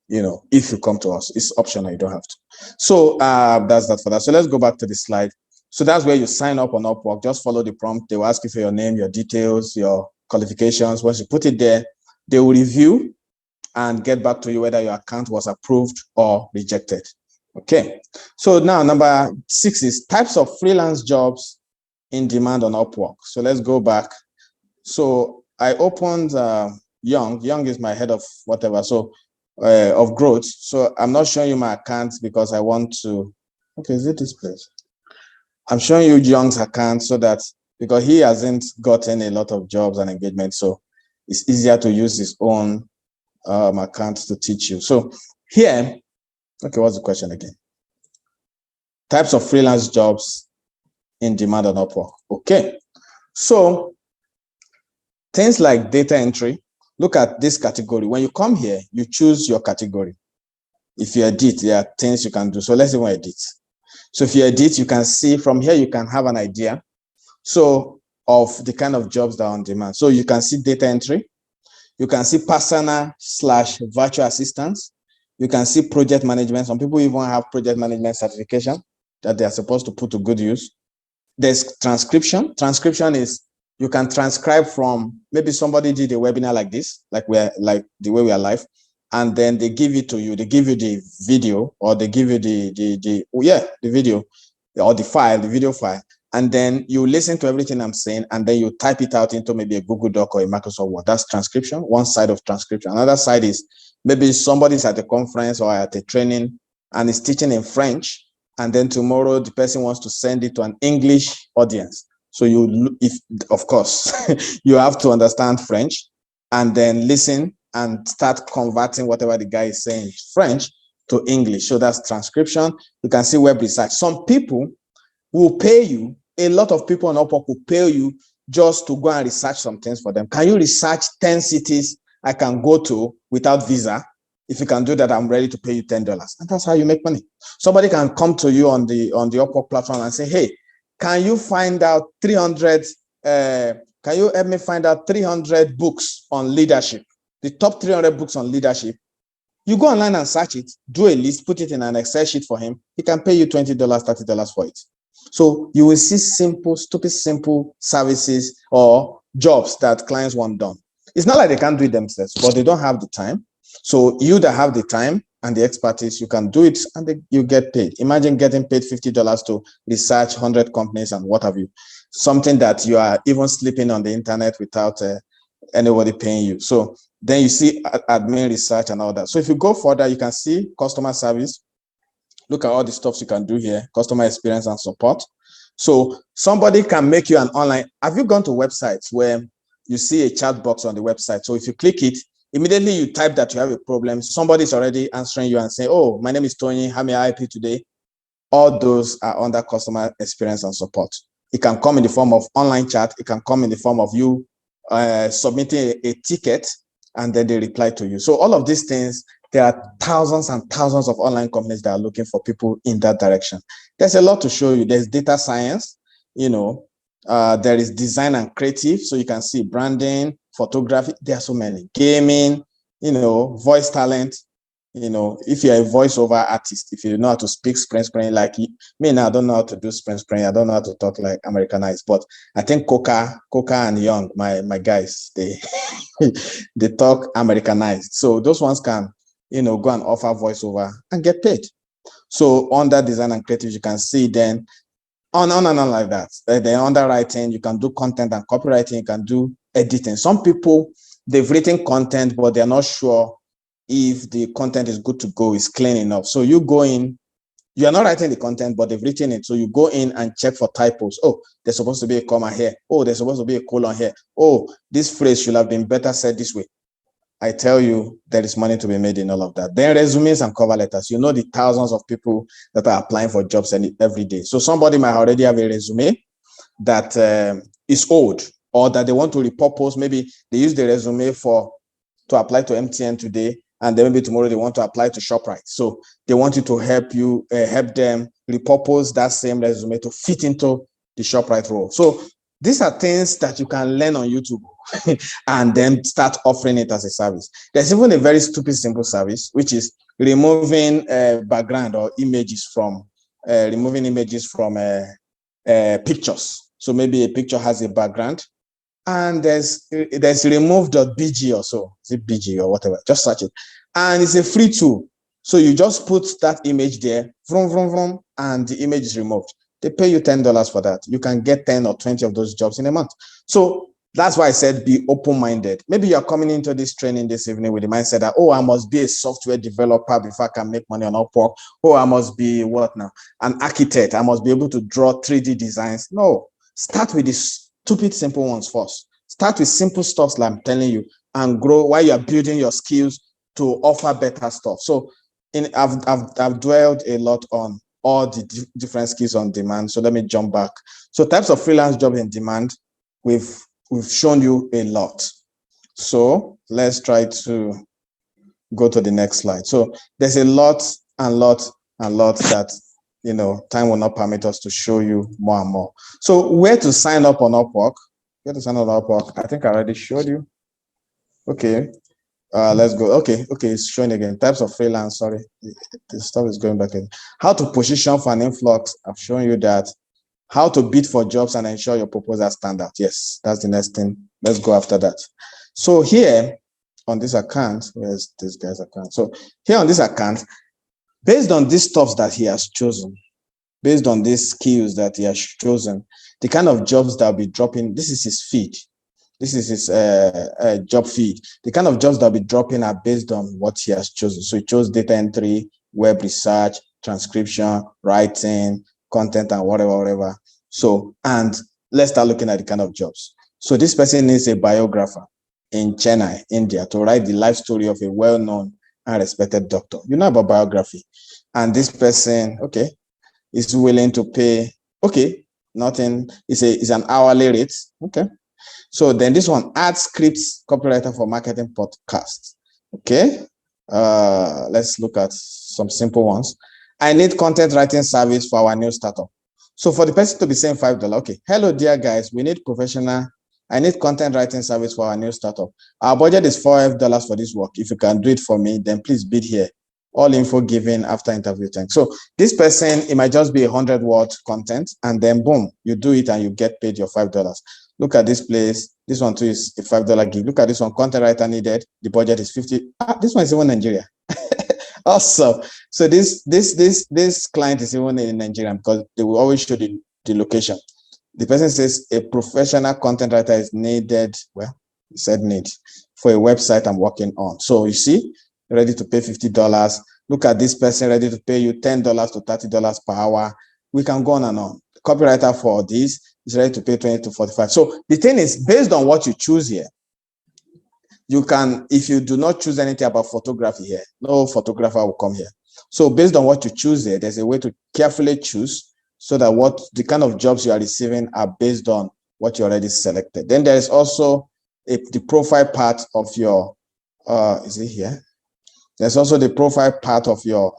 If you come to us, it's optional, you don't have to. So that's that for that. So let's go back to the slide. So that's where you sign up on Upwork. Just follow the prompt. They will ask you for your name, your details, your qualifications. Once you put it there, they will review and get back to you whether your account was approved or rejected. Okay. So now number 6 is types of freelance jobs in demand on Upwork. So let's go back. So I opened Young. Young is my head of whatever. So of growth. So I'm not showing you my account because I want to. Okay, is it this place? I'm showing you Young's account so that because he hasn't gotten a lot of jobs and engagement, so it's easier to use his own account to teach you. So here, okay, what's the question again? Types of freelance jobs in demand on Upwork. Okay, so things like data entry. Look at this category. When you come here, you choose your category. If you edit, there are things you can do. So let's even edit. So if you edit, you can see from here, you can have an idea. So of the kind of jobs that are on demand. So you can see data entry. You can see personal/virtual assistants. You can see project management. Some people even have project management certification that they are supposed to put to good use. There's transcription. Transcription is you can transcribe from maybe somebody did a webinar like this, like the way we are live, and then they give it to you. They give you the video, or they give you the video or the file, the video file, and then you listen to everything I'm saying, and then you type it out into maybe a Google Doc or a Microsoft Word. That's transcription. One side of transcription. Another side is maybe somebody's at a conference or at a training and is teaching in French, and then tomorrow the person wants to send it to an English audience. So of course, you have to understand French and then listen and start converting whatever the guy is saying in French to English. So that's transcription. You can see web research. Some people will pay you, a lot of people on Upwork will pay you just to go and research some things for them. Can you research 10 cities I can go to without visa? If you can do that, I'm ready to pay you $10. And that's how you make money. Somebody can come to you on the Upwork platform and say, hey, can you find out 300, can you help me find out 300 books on leadership? The top 300 books on leadership. You go online and search it, do a list, put it in an Excel sheet for him. He can pay you $20, $30 for it. So you will see simple services or jobs that clients want done. It's not like they can't do it themselves, but they don't have the time. So you that have the time and the expertise, you can do it and you get paid. Imagine getting paid $50 to research 100 companies and what have you. Something that you are even sleeping on the internet without anybody paying you. So then you see admin research and all that. So if you go further, you can see customer service. Look at all the stuff you can do here, customer experience and support. So somebody can make you an online. Have you gone to websites where you see a chat box on the website? So if you click it, immediately you type that you have a problem. Somebody's already answering you and saying, oh, my name is Tony. How may I help you today? All those are under customer experience and support. It can come in the form of online chat. It can come in the form of you submitting a ticket and then they reply to you. So all of these things, there are thousands and thousands of online companies that are looking for people in that direction. There's a lot to show you. There's data science, there is design and creative. So you can see branding, photography. There are so many. Gaming, voice talent. If you're a voiceover artist, if you know how to speak Spring, like me now, I don't know how to do Spring. I don't know how to talk like Americanized, but I think Coca and Young, my guys, they they talk Americanized. So those ones can, go and offer voiceover and get paid. So under design and creative, you can see then on and on like that. Then underwriting, you can do content and copywriting, you can do editing. Some people, they've written content, but they're not sure if the content is good to go, is clean enough. So you go in, you're not writing the content, but they've written it. So you go in and check for typos. Oh, there's supposed to be a comma here. Oh, there's supposed to be a colon here. Oh, this phrase should have been better said this way. I tell you, there is money to be made in all of that. Then resumes and cover letters. You know the thousands of people that are applying for jobs every day. So somebody might already have a resume that is old, or that they want to repurpose. Maybe they use the resume to apply to MTN today, and then maybe tomorrow they want to apply to ShopRite. So they want you to help them repurpose that same resume to fit into the ShopRite role. So these are things that you can learn on YouTube and then start offering it as a service. There's even a very stupid, simple service, which is removing background or images from pictures. So maybe a picture has a background, and there's remove.bg or so. Is it BG or whatever? Just search it. And it's a free tool. So you just put that image there, vroom, vroom, vroom, and the image is removed. They pay you $10 for that. You can get 10 or 20 of those jobs in a month. So that's why I said be open-minded. Maybe you're coming into this training this evening with the mindset that, oh, I must be a software developer before I can make money on Upwork. Oh, I must be an architect. I must be able to draw 3D designs. No, start with the stupid, simple ones first. Start with simple stuff like I'm telling you, and grow while you're building your skills to offer better stuff. So I've dwelled a lot on all the different skills on demand. So let me jump back. So types of freelance jobs in demand, we've shown you a lot. So let's try to go to the next slide. So there's a lot and lot that, time will not permit us to show you more and more. So where to sign up on Upwork? Where to sign up on Upwork? I think I already showed you. Okay. Let's go. Okay, it's showing again. Types of freelance. Sorry, the stuff is going back in. How to position for an influx. I've shown you that. How to bid for jobs and ensure your proposal stand out. Yes, that's the next thing. Let's go after that. So here on this account, where's this guy's account? So here on this account, based on these stuffs that he has chosen, based on these skills that he has chosen, the kind of jobs that will be dropping. This is his feed. This is his job feed. The kind of jobs that will be dropping are based on what he has chosen. So he chose data entry, web research, transcription, writing, content, and whatever. So, and let's start looking at the kind of jobs. So this person needs a biographer in Chennai, India, to write the life story of a well-known and respected doctor. You know about biography. And this person, okay, is willing to pay, okay, nothing, it's an hourly rate, okay. So then this one, add scripts, copywriter for marketing podcast. Okay. Let's look at some simple ones. I need content writing service for our new startup. So for the person to be saying $5, okay. Hello, dear guys, we need professional. I need content writing service for our new startup. Our budget is $5 for this work. If you can do it for me, then please bid here. All info given after interview. Thanks. So this person, it might just be 100-word content, and then boom, you do it and you get paid your $5. Look at this place. This one too is a $5 gig. Look at this one. Content writer needed. The budget is 50. This one is even Nigeria. Also, so this client is even in Nigeria because they will always show the location. The person says a professional content writer is needed. Well, he said need for a website I'm working on. So you see, ready to pay $50. Look at this person ready to pay you $10 to $30 per hour. We can go on and on. Copywriter for this is ready to pay 20 to 45. So the thing is, based on what you choose here, you can, if you do not choose anything about photography here, no photographer will come here. So based on what you choose here, there's a way to carefully choose so that what the kind of jobs you are receiving are based on what you already selected. Then there is also the profile part of your, is it here? There's also the profile part of your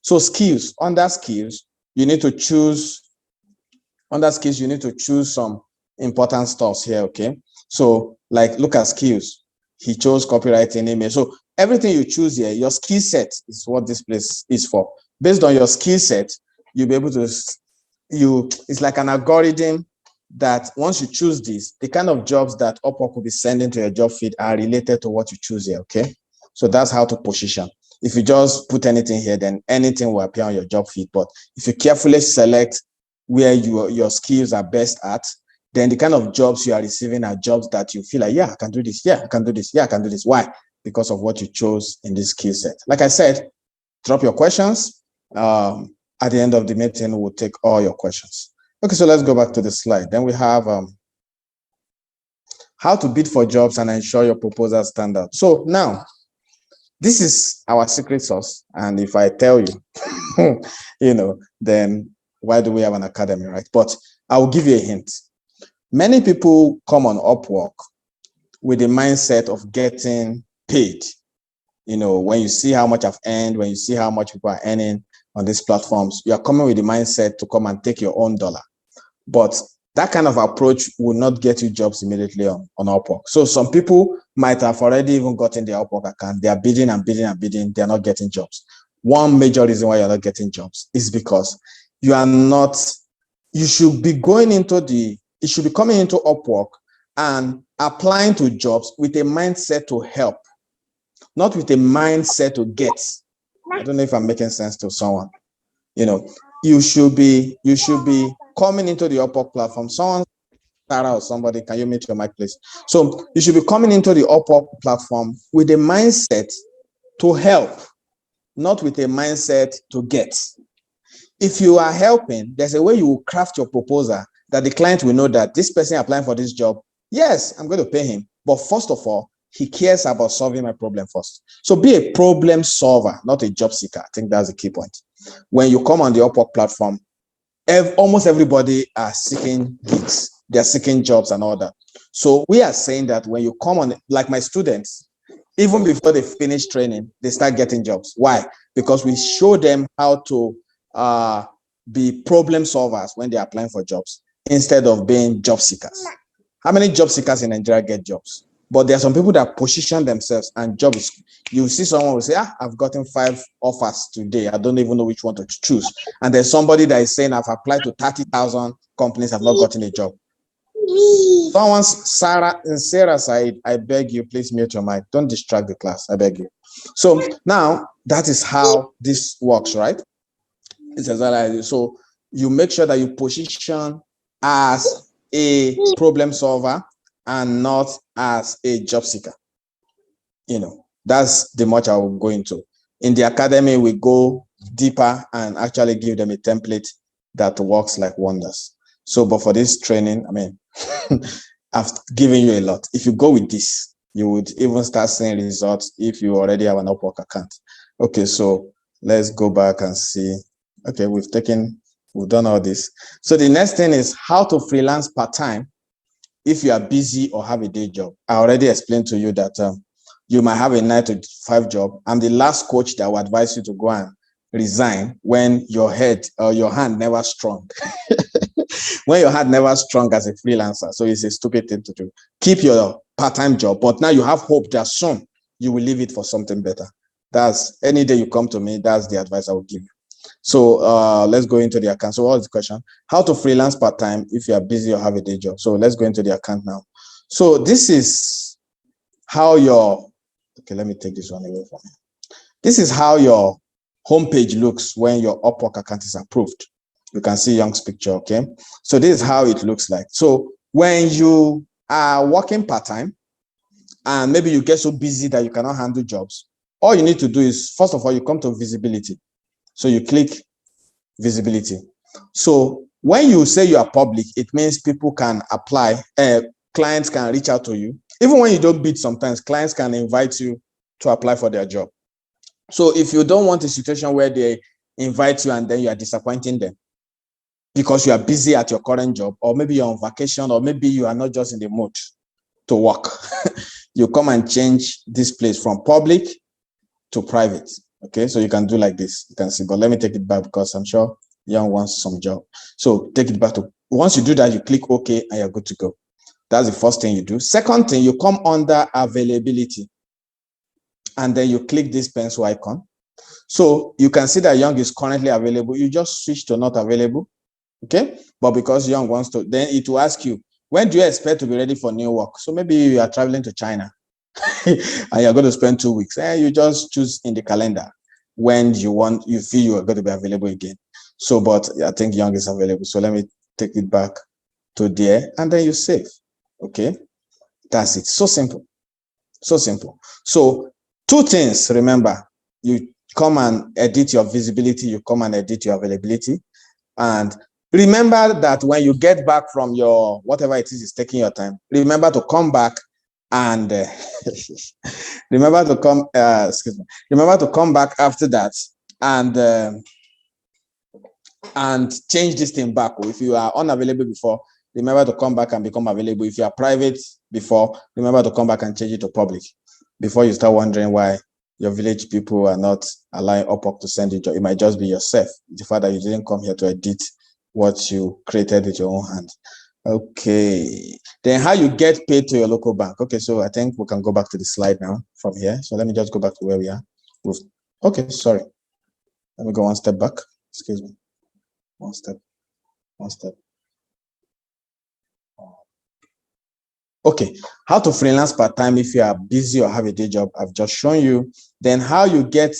So skills, under skills, you need to choose some important stuff here, okay? So like, look at skills. He chose copywriting, email. So everything you choose here, your skill set is what this place is for. Based on your skill set, you'll be able to, it's like an algorithm that once you choose this, the kind of jobs that Upwork will be sending to your job feed are related to what you choose here, okay? So that's how to position. If you just put anything here, then anything will appear on your job feed. But if you carefully select where your skills are best at, then the kind of jobs you are receiving are jobs that you feel like, yeah, I can do this. Yeah, I can do this. Yeah, I can do this. Why? Because of what you chose in this skill set. Like I said, drop your questions. At the end of the meeting, we'll take all your questions. Okay, so let's go back to the slide. Then we have how to bid for jobs and ensure your proposal stand out. So now, this is our secret sauce. And if I tell you, then why do we have an academy, right? But I will give you a hint. Many people come on Upwork with the mindset of getting paid. When you see how much I've earned, when you see how much people are earning on these platforms, you are coming with the mindset to come and take your own dollar. But that kind of approach will not get you jobs immediately on Upwork. So some people might have already even gotten their Upwork account. They are bidding and bidding and bidding. They are not getting jobs. One major reason why you're not getting jobs is because you should be coming into Upwork and applying to jobs with a mindset to help, not with a mindset to get. I don't know if I'm making sense to someone. You should be coming into the Upwork platform. Someone, Sarah or somebody, can you mute your mic, please? So you should be coming into the Upwork platform with a mindset to help, not with a mindset to get. If you are helping, there's a way you will craft your proposal that the client will know that this person applying for this job, yes, I'm going to pay him. But first of all, he cares about solving my problem first. So be a problem solver, not a job seeker. I think that's the key point. When you come on the Upwork platform, almost everybody are seeking gigs. They're seeking jobs and all that. So we are saying that when you come on, like my students, Even before they finish training, they start getting jobs. Why? Because we show them how to be problem solvers when they're applying for jobs instead of being job seekers. How many job seekers in Nigeria get jobs? But there are some people that position themselves and jobs. You see someone will say, I've gotten 5 offers today. I don't even know which one to choose. And there's somebody that is saying, I've applied to 30,000 companies, I've not gotten a job. Sarah Said, I beg you, please mute your mic. Don't distract the class. I beg you. So now that is how this works, right? It's exactly so you make sure that you position as a problem solver and not as a job seeker. That's the much I will go into. In the academy, we go deeper and actually give them a template that works like wonders. So, but for this training, I mean, I've given you a lot. If you go with this, you would even start seeing results if you already have an Upwork account. Okay, so let's go back and see. Okay, we've done all this. So the next thing is how to freelance part-time if you are busy or have a day job. I already explained to you that you might have a 9 to 5 job. I'm the last coach that will advise you to go and resign when your head or your hand never strong. When your hand never strong as a freelancer. So it's a stupid thing to do. Keep your part-time job, but now you have hope that soon you will leave it for something better. That's any day you come to me, that's the advice I will give you. So let's go into the account. So what's the question? How to freelance part-time if you are busy or have a day job. So let's go into the account now. So this is how okay, let me take this one away from you. This is how your homepage looks when your Upwork account is approved. You can see Young's picture, okay? So this is how it looks like. So when you are working part-time and maybe you get so busy that you cannot handle jobs, all you need to do is, first of all, you come to visibility. So you click visibility. So when you say you are public, it means people can apply, clients can reach out to you. Even when you don't bid, sometimes clients can invite you to apply for their job. So if you don't want a situation where they invite you and then you are disappointing them because you are busy at your current job, or maybe you're on vacation, or maybe you are not just in the mood to work, you come and change this place from public to private. Okay, so you can do like this. You can see, but let me take it back because I'm sure Young wants some job. So take it back to, once you do that, you click OK and you're good to go. That's the first thing you do. Second thing, you come under availability and then you click this pencil icon. So you can see that Young is currently available. You just switch to not available. Okay, but because Young wants to, then it will ask you, when do you expect to be ready for new work? So maybe you are traveling to China and you're going to spend 2 weeks. You just choose in the calendar when you feel you are going to be available again. So, but I think Young is available. So let me take it back to there and then you save. Okay, that's it. So simple. So simple. So 2 things, remember, you come and edit your visibility, you come and edit your availability. And remember that when you get back from your, whatever it is taking your time, remember to come back and remember to come back after that and change this thing back. If you are unavailable before, remember to come back and become available. If you are private before, remember to come back and change it to public before you start wondering why your village people are not allowing Upwork to send you job. It might just be yourself, the fact that you didn't come here to edit what you created with your own hand. Okay, then how you get paid to your local bank. Okay, so I think we can go back to the slide now from here. So let me just go back to where we are. Okay, sorry. Let me go one step back. Excuse me. One step. Okay, how to freelance part-time if you are busy or have a day job. I've just shown you. Then how you get,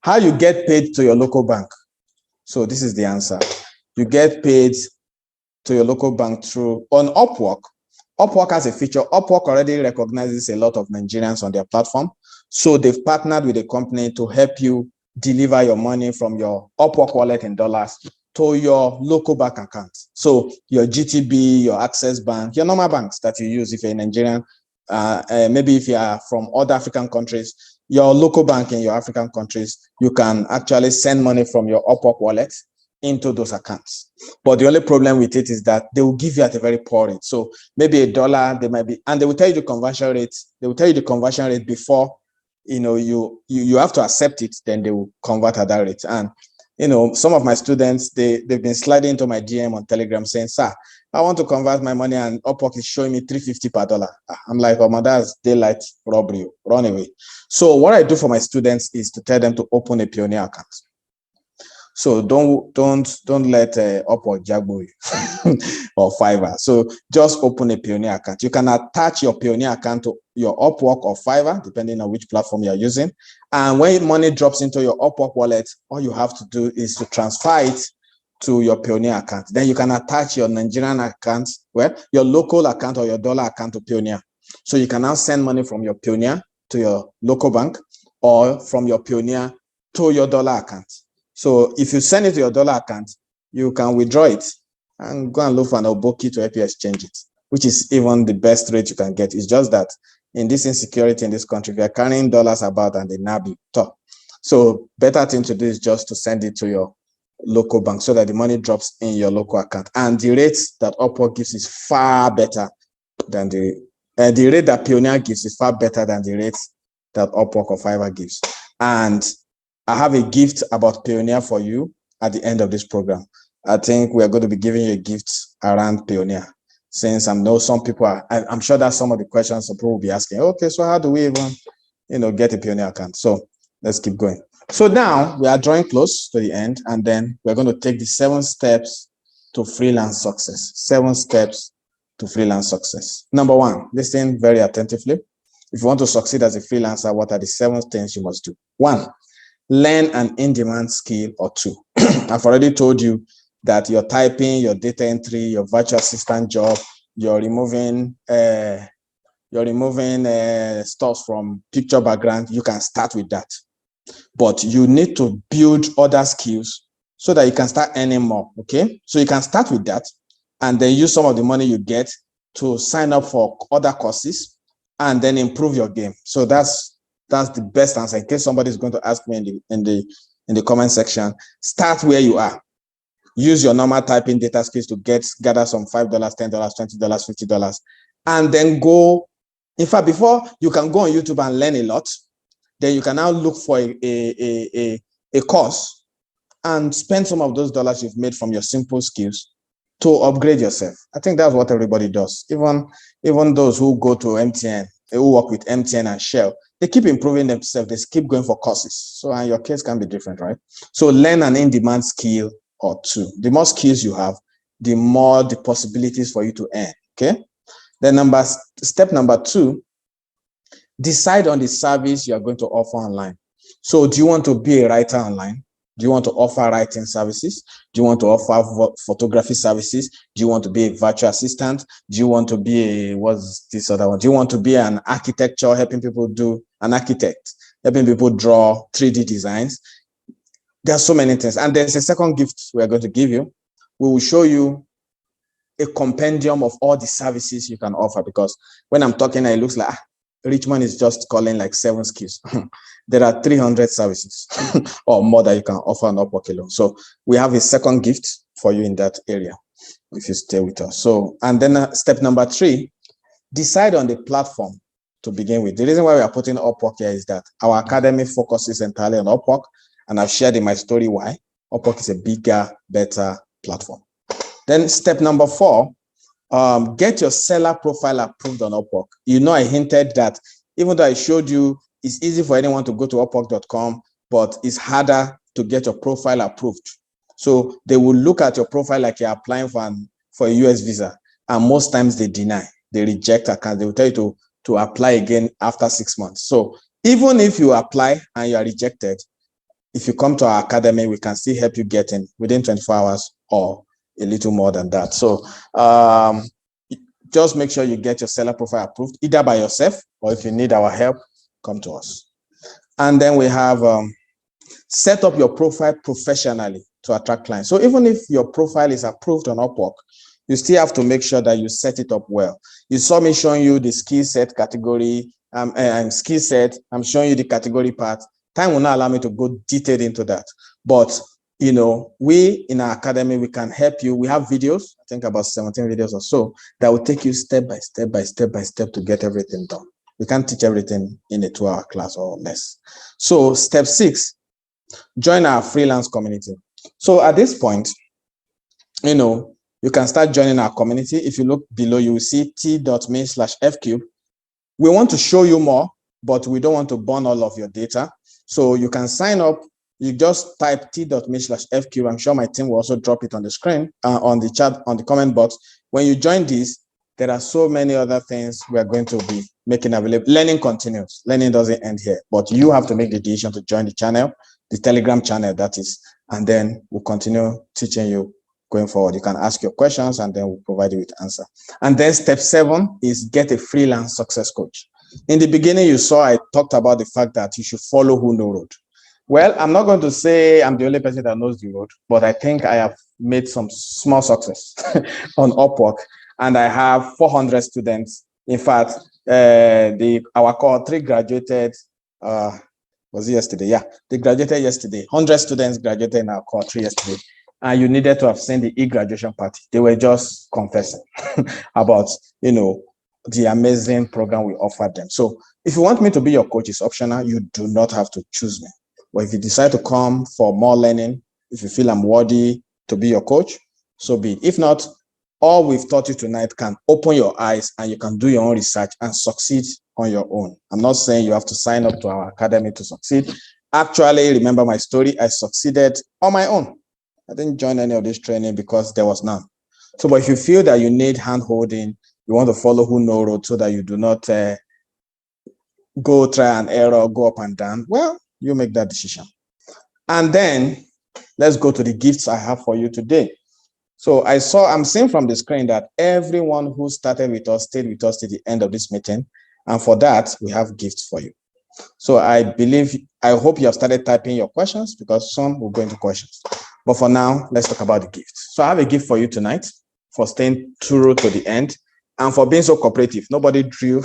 how you get paid to your local bank. So this is the answer. You get paid to your local bank through, on Upwork. Upwork has a feature. Upwork already recognizes a lot of Nigerians on their platform. So they've partnered with a company to help you deliver your money from your Upwork wallet in dollars to your local bank account. So your GTB, your Access Bank, your normal banks that you use if you're a Nigerian, maybe if you are from other African countries, your local bank in your African countries, you can actually send money from your Upwork wallet into those accounts. But the only problem with it is that they will give you at a very poor rate. So maybe $1, they might be, and they will tell you the conversion rate. They will tell you the conversion rate before, you have to accept it, then they will convert at that rate. And, some of my students, they've been sliding into my DM on Telegram saying, sir, I want to convert my money and Upwork is showing me $3.50 per dollar. I'm like, oh my, that's daylight robbery, run away. So what I do for my students is to tell them to open a Pioneer account. So don't let Upwork jagbo you or Fiverr. So just open a Pioneer account. You can attach your Pioneer account to your Upwork or Fiverr, depending on which platform you're using. And when money drops into your Upwork wallet, all you have to do is to transfer it to your Pioneer account. Then you can attach your Nigerian account, your local account or your dollar account to Pioneer. So you can now send money from your Pioneer to your local bank or from your Pioneer to your dollar account. So if you send it to your dollar account, you can withdraw it and go and look for an Oboki to help you exchange it, which is even the best rate you can get. It's just that in this insecurity in this country, we are carrying dollars about and they nab you. So better thing to do is just to send it to your local bank so that the money drops in your local account. And the rates that Upwork gives is far better than the rate that Pioneer gives is far better than the rates that Upwork or Fiverr gives. And I have a gift about Pioneer for you at the end of this program. I think we're going to be giving you a gift around Pioneer, since I know some people I'm sure that some of the questions some people will be asking, okay, so how do we even, get a Pioneer account? So let's keep going. So now we are drawing close to the end, and then we're going to take the 7 steps to freelance success. 7 steps to freelance success. Number 1, listen very attentively. If you want to succeed as a freelancer, what are the 7 things you must do? 1, learn an in-demand skill or 2. I've already told you that your typing, your data entry, your virtual assistant job, you're removing stuff from picture background. You can start with that. But you need to build other skills so that you can start earning more, okay? So you can start with that and then use some of the money you get to sign up for other courses and then improve your game. So that's the best answer. In case somebody is going to ask me in the comment section, start where you are. Use your normal typing data skills to gather some $5, $10, $20, $50, and then go. In fact, before you can go on YouTube and learn a lot, then you can now look for a course and spend some of those dollars you've made from your simple skills to upgrade yourself. I think that's what everybody does. Even those who go to MTN, who work with MTN and Shell, they keep improving themselves. They keep going for courses. So and your case can be different, right? So learn an in-demand skill or 2. The more skills you have, the more the possibilities for you to earn, okay? Then step number 2, decide on the service you are going to offer online. So do you want to be a writer online? Do you want to offer writing services? Do you want to offer photography services? Do you want to be a virtual assistant? Do you want to be what's this other one? Do you want to be an architecture, helping people helping people draw 3D designs? There are so many things. And there's a second gift we are going to give you. We will show you a compendium of all the services you can offer, because when I'm talking, it looks like Richmond is just calling like 7 skills. There are 300 services or more that you can offer on Upwork alone. So we have a second gift for you in that area if you stay with us. So, and then step number 3, decide on the platform to begin with. The reason why we are putting Upwork here is that our academy focuses entirely on Upwork, and I've shared in my story why. Upwork is a bigger, better platform. Then step number 4, get your seller profile approved on Upwork. I hinted that even though I showed you it's easy for anyone to go to Upwork.com, but it's harder to get your profile approved. So they will look at your profile like you're applying for a US visa, and most times they deny, they reject accounts. They will tell you to apply again after 6 months. So even if you apply and you are rejected, if you come to our academy, we can still help you get in within 24 hours or a little more than that. So just make sure you get your seller profile approved, either by yourself or if you need our help, come to us. And then we have set up your profile professionally to attract clients. So even if your profile is approved on Upwork, you still have to make sure that you set it up well. You saw me showing you the skill set category, skill set. I'm showing you the category part. Time will not allow me to go detailed into that. But we in our academy, we can help you. We have videos, I think about 17 videos or so, that will take you step by step to get everything done. We can't teach everything in a 2-hour class or less. So step 6, join our freelance community. So at this point, you can start joining our community. If you look below, you will see t.me/fcube. We want to show you more, but we don't want to burn all of your data. So you can sign up. You just type t.me/fcube. I'm sure my team will also drop it on the screen, on the chat, on the comment box. When you join this, there are so many other things we are going to be making available. Learning continues. Learning doesn't end here, but you have to make the decision to join the channel, the Telegram channel, that is, and then we'll continue teaching you going forward. You can ask your questions and then we'll provide you with answer. And then step 7 is get a freelance success coach. In the beginning, you saw I talked about the fact that you should follow who knows road. Well, I'm not going to say I'm the only person that knows the road, but I think I have made some small success on Upwork, and I have 400 students. In fact, our core 3 graduated. Was it yesterday? Yeah, they graduated yesterday. 100 students graduated in our core 3 yesterday. And you needed to have seen the e-graduation party. They were just confessing about, the amazing program we offered them. So if you want me to be your coach, it's optional. You do not have to choose me. But if you decide to come for more learning, if you feel I'm worthy to be your coach, so be it. If not, all we've taught you tonight can open your eyes and you can do your own research and succeed on your own. I'm not saying you have to sign up to our academy to succeed. Actually, remember my story, I succeeded on my own. I didn't join any of this training because there was none. So, but if you feel that you need hand-holding, you want to follow who know road so that you do not go try and error, go up and down, well, you make that decision. And then let's go to the gifts I have for you today. So I'm seeing from the screen that everyone who started with us stayed with us to the end of this meeting. And for that, we have gifts for you. So I hope you have started typing your questions because some will go into questions. But for now, let's talk about the gift. So I have a gift for you tonight for staying true to the end and for being so cooperative. Nobody drew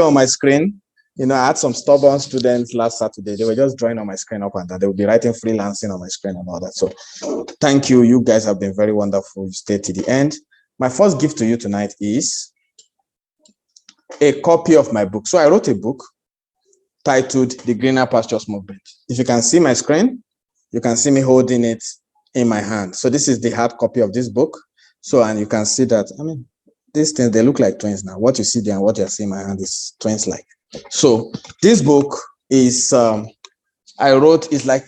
on my screen. I had some stubborn students last Saturday. They were just drawing on my screen up and down. They would be writing freelancing on my screen and all that. So thank you. You guys have been very wonderful. You stayed to the end. My first gift to you tonight is a copy of my book. So I wrote a book titled The Greener Pastures Movement. If you can see my screen, you can see me holding it in my hand. So this is the hard copy of this book. So, and you can see that, these things, they look like twins now. What you see there and what you're seeing in my hand is twins-like. So this book is, I wrote, it's like,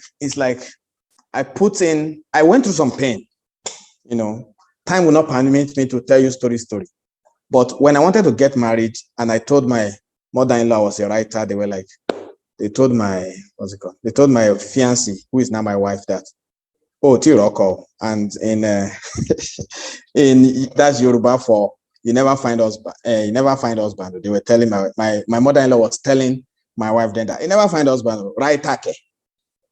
I went through some pain, time will not permit me to tell you story. But when I wanted to get married and I told my mother-in-law I was a writer, they told my fiancée, who is now my wife, that, oh, Tiroko, and in that's Yoruba for you never find husband. They were telling my mother-in-law was telling my wife then that you never find husband, right?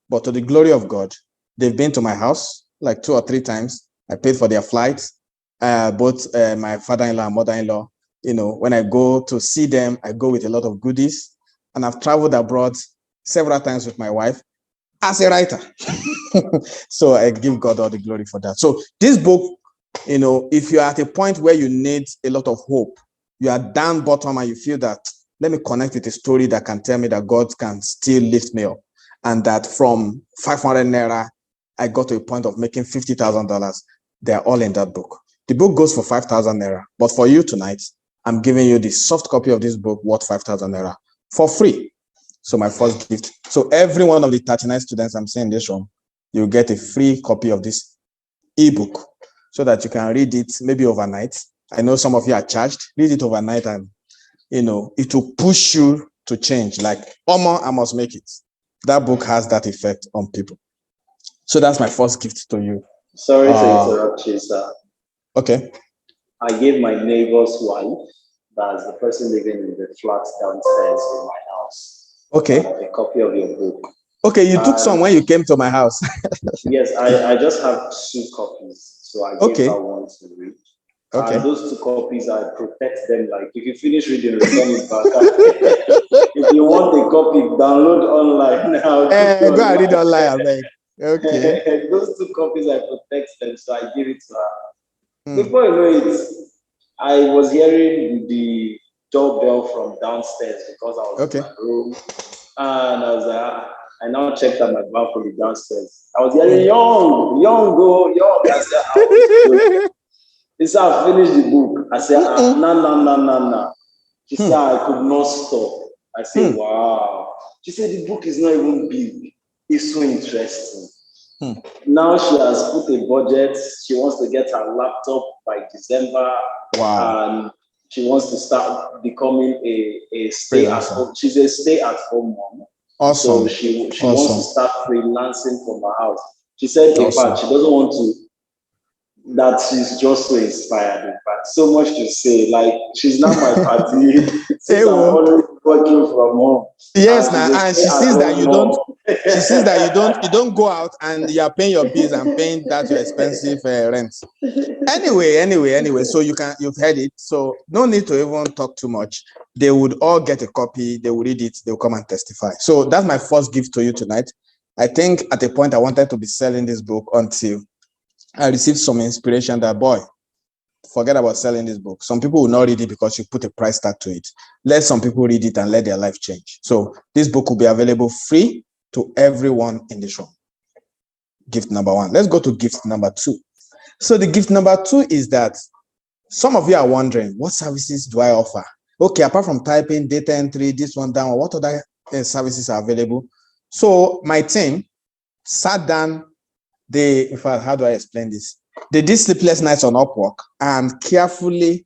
But to the glory of God, they've been to my house like 2 or 3 times. I paid for their flights. Both my father-in-law and mother-in-law. When I go to see them, I go with a lot of goodies, and I've traveled abroad several times with my wife as a writer. So I give God all the glory for that. So this book, if you're at a point where you need a lot of hope, you are down bottom and you feel that, let me connect with a story that can tell me that God can still lift me up. And that from 500 Naira, I got to a point of making $50,000. They're all in that book. The book goes for 5,000 Naira. But for you tonight, I'm giving you the soft copy of this book worth 5,000 Naira for free. So my first gift. So every one of the 39 students I'm seeing in this room, you'll get a free copy of this ebook so that you can read it maybe overnight. I know some of you are charged. Read it overnight and, it will push you to change. Like, Omo, I must make it. That book has that effect on people. So that's my first gift to you. Sorry to interrupt you, sir. Okay. I gave my neighbor's wife, that's the person living in the flat downstairs in my house, okay, a copy of your book. Okay, you took some when you came to my house. Yes, I just have 2 copies, so I gave her one to read. Okay. And those 2 copies, I protect them. Like, if you finish reading, return it back. If you want a copy, download online now. Go and read online, I beg. Okay. Those 2 copies, I protect them, so I give it to her. Hmm. Before you know it, I was hearing the doorbell from downstairs because I was in Okay. my room, and I was I now checked at my balcony downstairs. I was hearing young, go, young. I said, I want to go. He said, I finished the book. I said, no. She said, I could not stop. I said, wow. She said, the book is not even big. It's so interesting. Now she has put a budget. She wants to get her laptop by December. Wow. And she wants to start becoming a Freelancer. She's a stay-at-home mom. Awesome. So she Awesome. wants to start freelancing from her house. She said, in Awesome. fact, she doesn't want to. That she's just so inspired. In fact, so much to say. Like she's not my party since I'm always working from home. Yes, now, and she sees that you don't. She sees that you don't go out and you are paying your bills and paying that your expensive rent. Anyway. So you've heard it. So no need to even talk too much. They would all get a copy. They will read it. They'll come and testify. So that's my first gift to you tonight. I think at a point I wanted to be selling this book until I received some inspiration that, boy, forget about selling this book. Some people will not read it because you put a price tag to it. Let some people read it and let their life change. So this book will be available free to everyone in this room. Gift number 1. Let's go to gift number 2. So the gift number 2 is that some of you are wondering, what services do I offer? Okay, apart from typing, data entry, this one down, what other services are available? So my team sat down. In fact, how do I explain this? They did sleepless nights on Upwork and carefully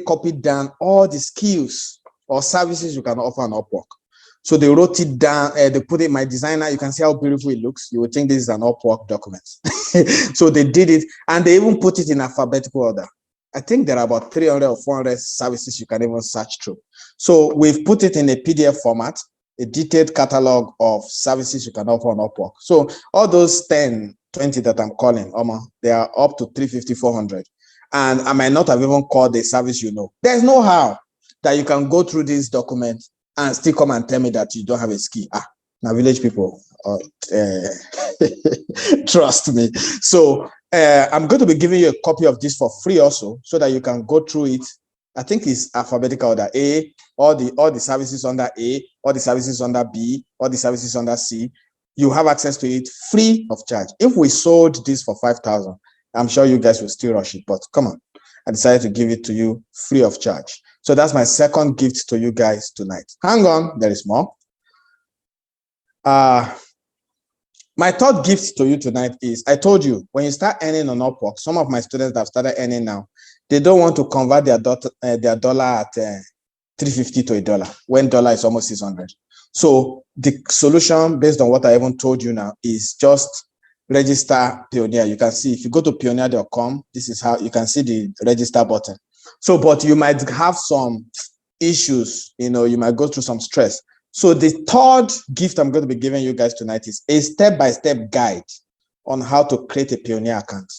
copied down all the skills or services you can offer on Upwork. So they wrote it down, they put it in my designer. You can see how beautiful it looks. You would think this is an Upwork document. So they did it, and they even put it in alphabetical order. I think there are about 300 or 400 services you can even search through. So we've put it in a PDF format, a detailed catalog of services you can offer on Upwork. So all those 10, 20 that I'm calling, they are up to 350, 400. And I might not have even called the service you know. There's no how that you can go through this document and still come and tell me that you don't have a skill. Now village people, trust me. So I'm going to be giving you a copy of this for free also, so that you can go through it. I think it's alphabetical order. A, all the services under A, all the services under B, all the services under C. You have access to it free of charge. If we sold this for 5,000, I'm sure you guys will still rush it, but come on. I decided to give it to you free of charge. So that's my second gift to you guys tonight. Hang on, there is more. My third gift to you tonight is, I told you, when you start earning on Upwork, some of my students that have started earning now, they don't want to convert their dollar at 350 to $1 when dollar is almost 600. So the solution, based on what I even told you now, is just register Pioneer. You can see if you go to pioneer.com, this is how you can see the register button. So, but you might have some issues, you might go through some stress. So the third gift I'm going to be giving you guys tonight is a step-by-step guide on how to create a Pioneer account.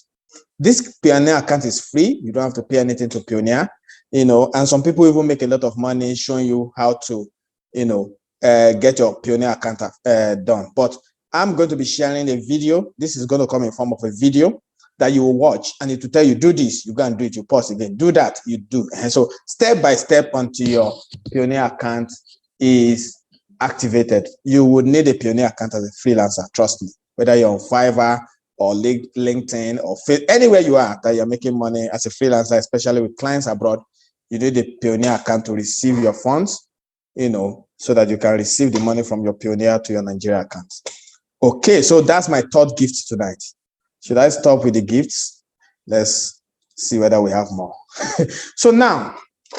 This Pioneer account is free. You don't have to pay anything to Pioneer, and some people even make a lot of money showing you how to, get your Pioneer account done. But I'm going to be sharing a video. This is going to come in form of a video that you will watch, and it will tell you, do this, you go and do it, you pause again, do that, you do. And so step by step until your Pioneer account is activated. You would need a Pioneer account as a freelancer, trust me, whether you're on Fiverr or LinkedIn or anywhere you are that you're making money as a freelancer, especially with clients abroad, you need a Pioneer account to receive your funds, so that you can receive the money from your Pioneer to your Nigeria account. Okay, so that's my third gift tonight. Should I stop with the gifts? Let's see whether we have more. So now,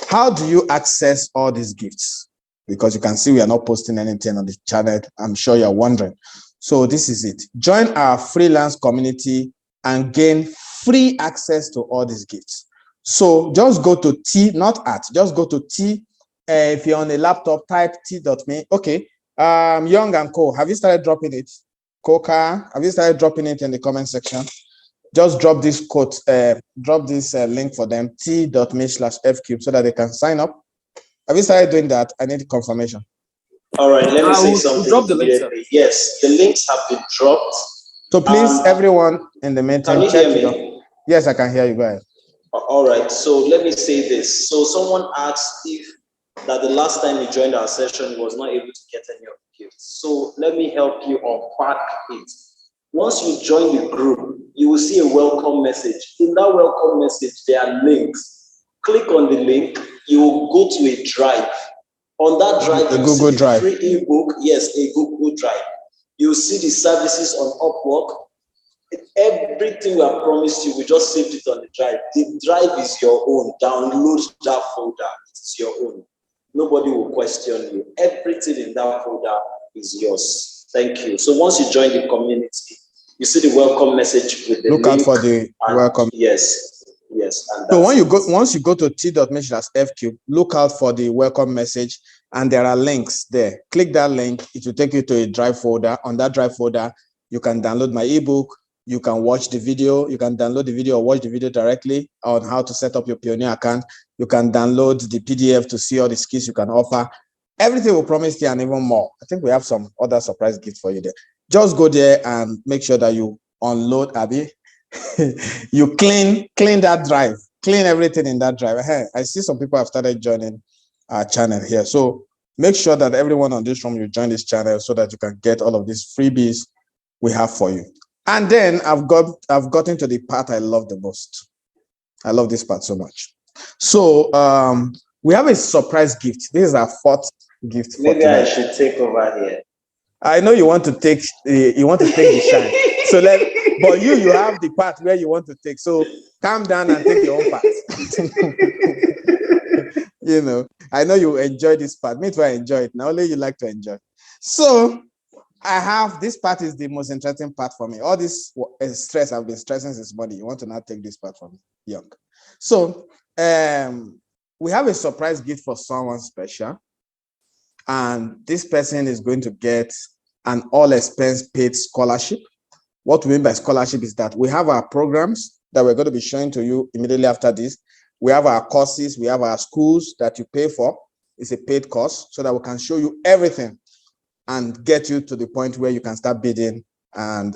how do you access all these gifts? Because you can see we are not posting anything on the channel. I'm sure you're wondering. So this is it. Join our freelance community and gain free access to all these gifts. So just go to just go to T. If you're on a laptop, type t.me. Okay. Young and Co. Have you started dropping it? Coca, have you started dropping it in the comment section? Just drop this quote, drop this link for them, t.me/fcube, so that they can sign up. Have you started doing that? I need confirmation. All right, let me say We'll something drop the link, sir. immediately. Yes, the links have been dropped. So please, everyone in the Can meeting, you check hear your. me? Yes, I can hear you. Go ahead. All right, so let me say this. So someone asked if that the last time he joined our session, he was not able to get any of the gifts. So let me help you unpack it. Once you join the group, you will see a welcome message. In that welcome message, there are links. Click on the link, you will go to a drive. On that drive, A you Google see Drive. the free ebook. Yes, a Google Drive. You'll see the services on Upwork. Everything we have promised you, we just saved it on the drive. The drive is your own. Download that folder. It's your own. Nobody will question you. Everything in that folder is yours. Thank you. So once you join the community, you see the welcome message with the Look link. out for the welcome. Yes. And so once you go to t.me/fq, look out for the welcome message, and there are links there. Click that link. It will take you to a drive folder. On that drive folder, you can download my ebook. You can watch the video. You can download the video or watch the video directly on how to set up your Pioneer account. You can download the PDF to see all the skills you can offer. Everything we promised you and even more. I think we have some other surprise gifts for you there. Just go there and make sure that you unload, Abby. You clean that drive, clean everything in that drive. Hey, I see some people have started joining our channel here. So make sure that everyone on this room, you join this channel so that you can get all of these freebies we have for you. And then I've gotten to the part I love the most. I love this part so much. So we have a surprise gift. This is our fourth gift for maybe tonight. I should take over here. I know you want to take the shine. So but you have the part where you want to take. So calm down and take your own part. I know you enjoy this part. Me too, I enjoy it. Now only you like to enjoy. So this part is the most interesting part for me. All this stress I've been stressing this morning. You want to now take this part from Young. So we have a surprise gift for someone special. And this person is going to get an all-expense paid scholarship. What we mean by scholarship is that we have our programs that we're going to be showing to you immediately after this. We have our courses, we have our schools that you pay for. It's a paid course so that we can show you everything and get you to the point where you can start bidding and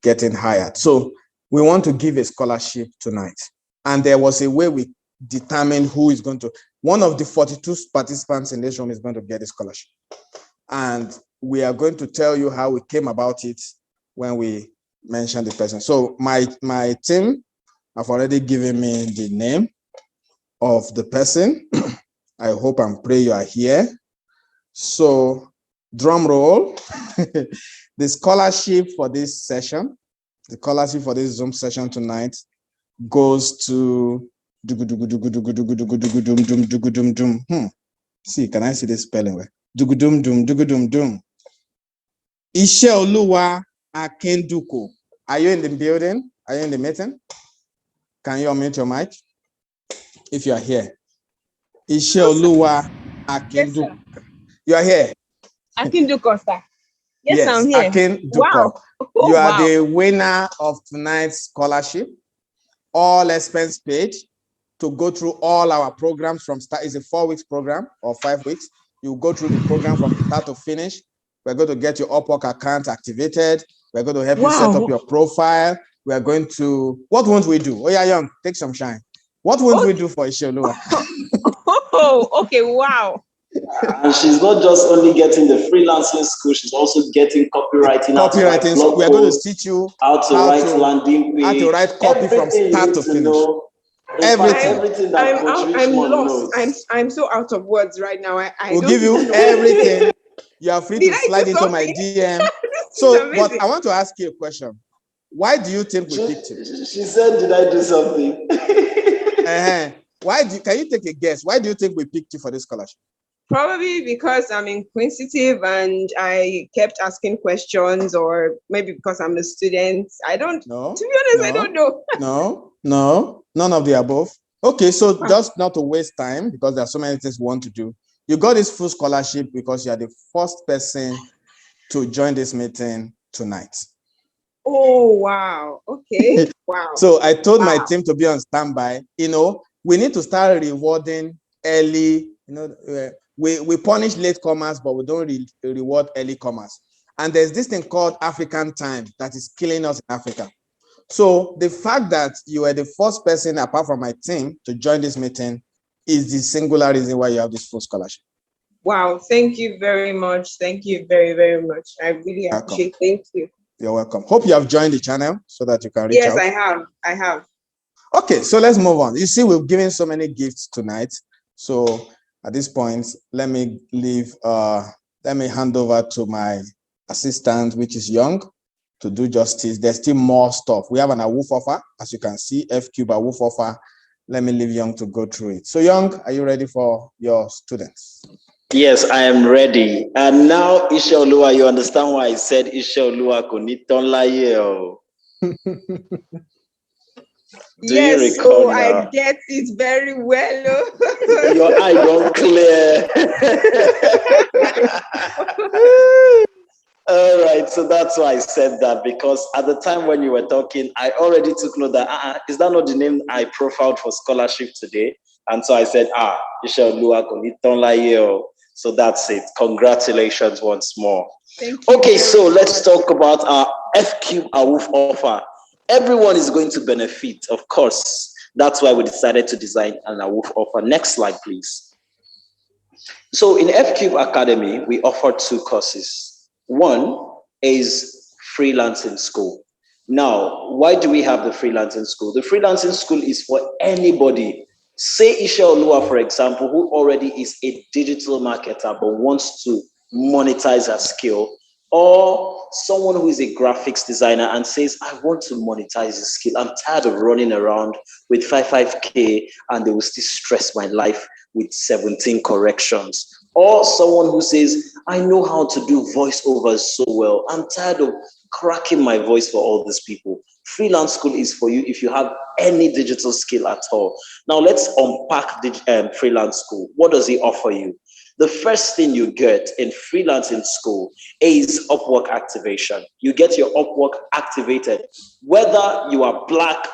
getting hired. So we want to give a scholarship tonight. And there was a way we determined who is going to. One of the 42 participants in this room is going to get a scholarship. And we are going to tell you how we came about it when we mentioned the person. So my team have already given me the name of the person. I hope and pray you are here. So drum roll. The scholarship for this session, the scholarship for this Zoom session tonight goes to See, can I see this spelling? Isheoluwa Akenduko. Are you in the building? Are you in the meeting? Can you unmute your mic? If you are here. Isheoluwa Akenduko. You are here? Akinduko, sir. Yes, I'm here. Akenduko. Wow. You are the winner of tonight's scholarship. All expense paid to go through all our programs from start. It's a 4 weeks program or 5 weeks. You go through the program from start to finish. We're going to get your Upwork account activated. We're going to help you set up your profile. We are going to, what won't we do? Oh yeah, Young, take some shine. What won't we do for Isheoluwa? Oh, okay, wow. And she's not just only getting the freelancing school, she's also getting copywriting. Copywriting school. We are going to teach you how to write landing page, how to write copy from start to finish. Everything that Coach Richmond lost. knows. I'm so out of words right now. We'll give you everything. You are free to slide into my DM. So, but I want to ask you a question. Why do you think we picked you? She said, did I do something? Can you take a guess? Why do you think we picked you for this scholarship? Probably because I'm inquisitive and I kept asking questions, or maybe because I'm a student. I don't know. To be honest, I don't know. No, none of the above. Okay, so just not to waste time, because there are so many things we want to do. You got this full scholarship because you are the first person to join this meeting tonight. Oh, wow. Okay. Wow. So I told my team to be on standby. We need to start rewarding early. we punish late comers, but we don't reward early comers. And there's this thing called African time that is killing us in Africa. So the fact that you are the first person apart from my team to join this meeting is the singular reason why you have this full scholarship. Wow, thank you very much. Thank you very, very much. I really appreciate it. Thank you. You're welcome. Hope you have joined the channel so that you can reach out. Yes, I have. Okay, so let's move on. You see, we've given so many gifts tonight. So at this point, let me hand over to my assistant, which is Young, to do justice. There's still more stuff. We have an AWOOF offer, as you can see, F-Cube AWOOF offer. Let me leave Young to go through it. So Young, are you ready for your students? Yes, I am ready. And now, Ishaolua, you understand why I said Ishaolua Kunitonlaye. Yes, so I get it very well. Your eye don't clear. All right, so that's why I said that, because at the time when you were talking, I already took note that, is that not the name I profiled for scholarship today? And so I said, Ishaolua Kunitonlaye. So that's it. Congratulations once more. Thank you. Okay, so let's talk about our F-Cube AWOOF offer. Everyone is going to benefit, of course. That's why we decided to design an AWOOF offer. Next slide, please. So in F-Cube Academy, we offer 2 courses. One is Freelancing School. Now, why do we have the Freelancing School? The Freelancing School is for anybody. Say Ishaolua, for example, who already is a digital marketer but wants to monetize her skill, or someone who is a graphics designer and says, I want to monetize this skill. I'm tired of running around with 55K and they will still stress my life with 17 corrections. Or someone who says, I know how to do voiceovers so well. I'm tired of cracking my voice for all these people. Freelance School is for you if you have any digital skill at all. Now let's unpack the Freelance School. What does it offer you? The first thing you get in Freelancing School is Upwork activation. You get your Upwork activated. Whether you are black,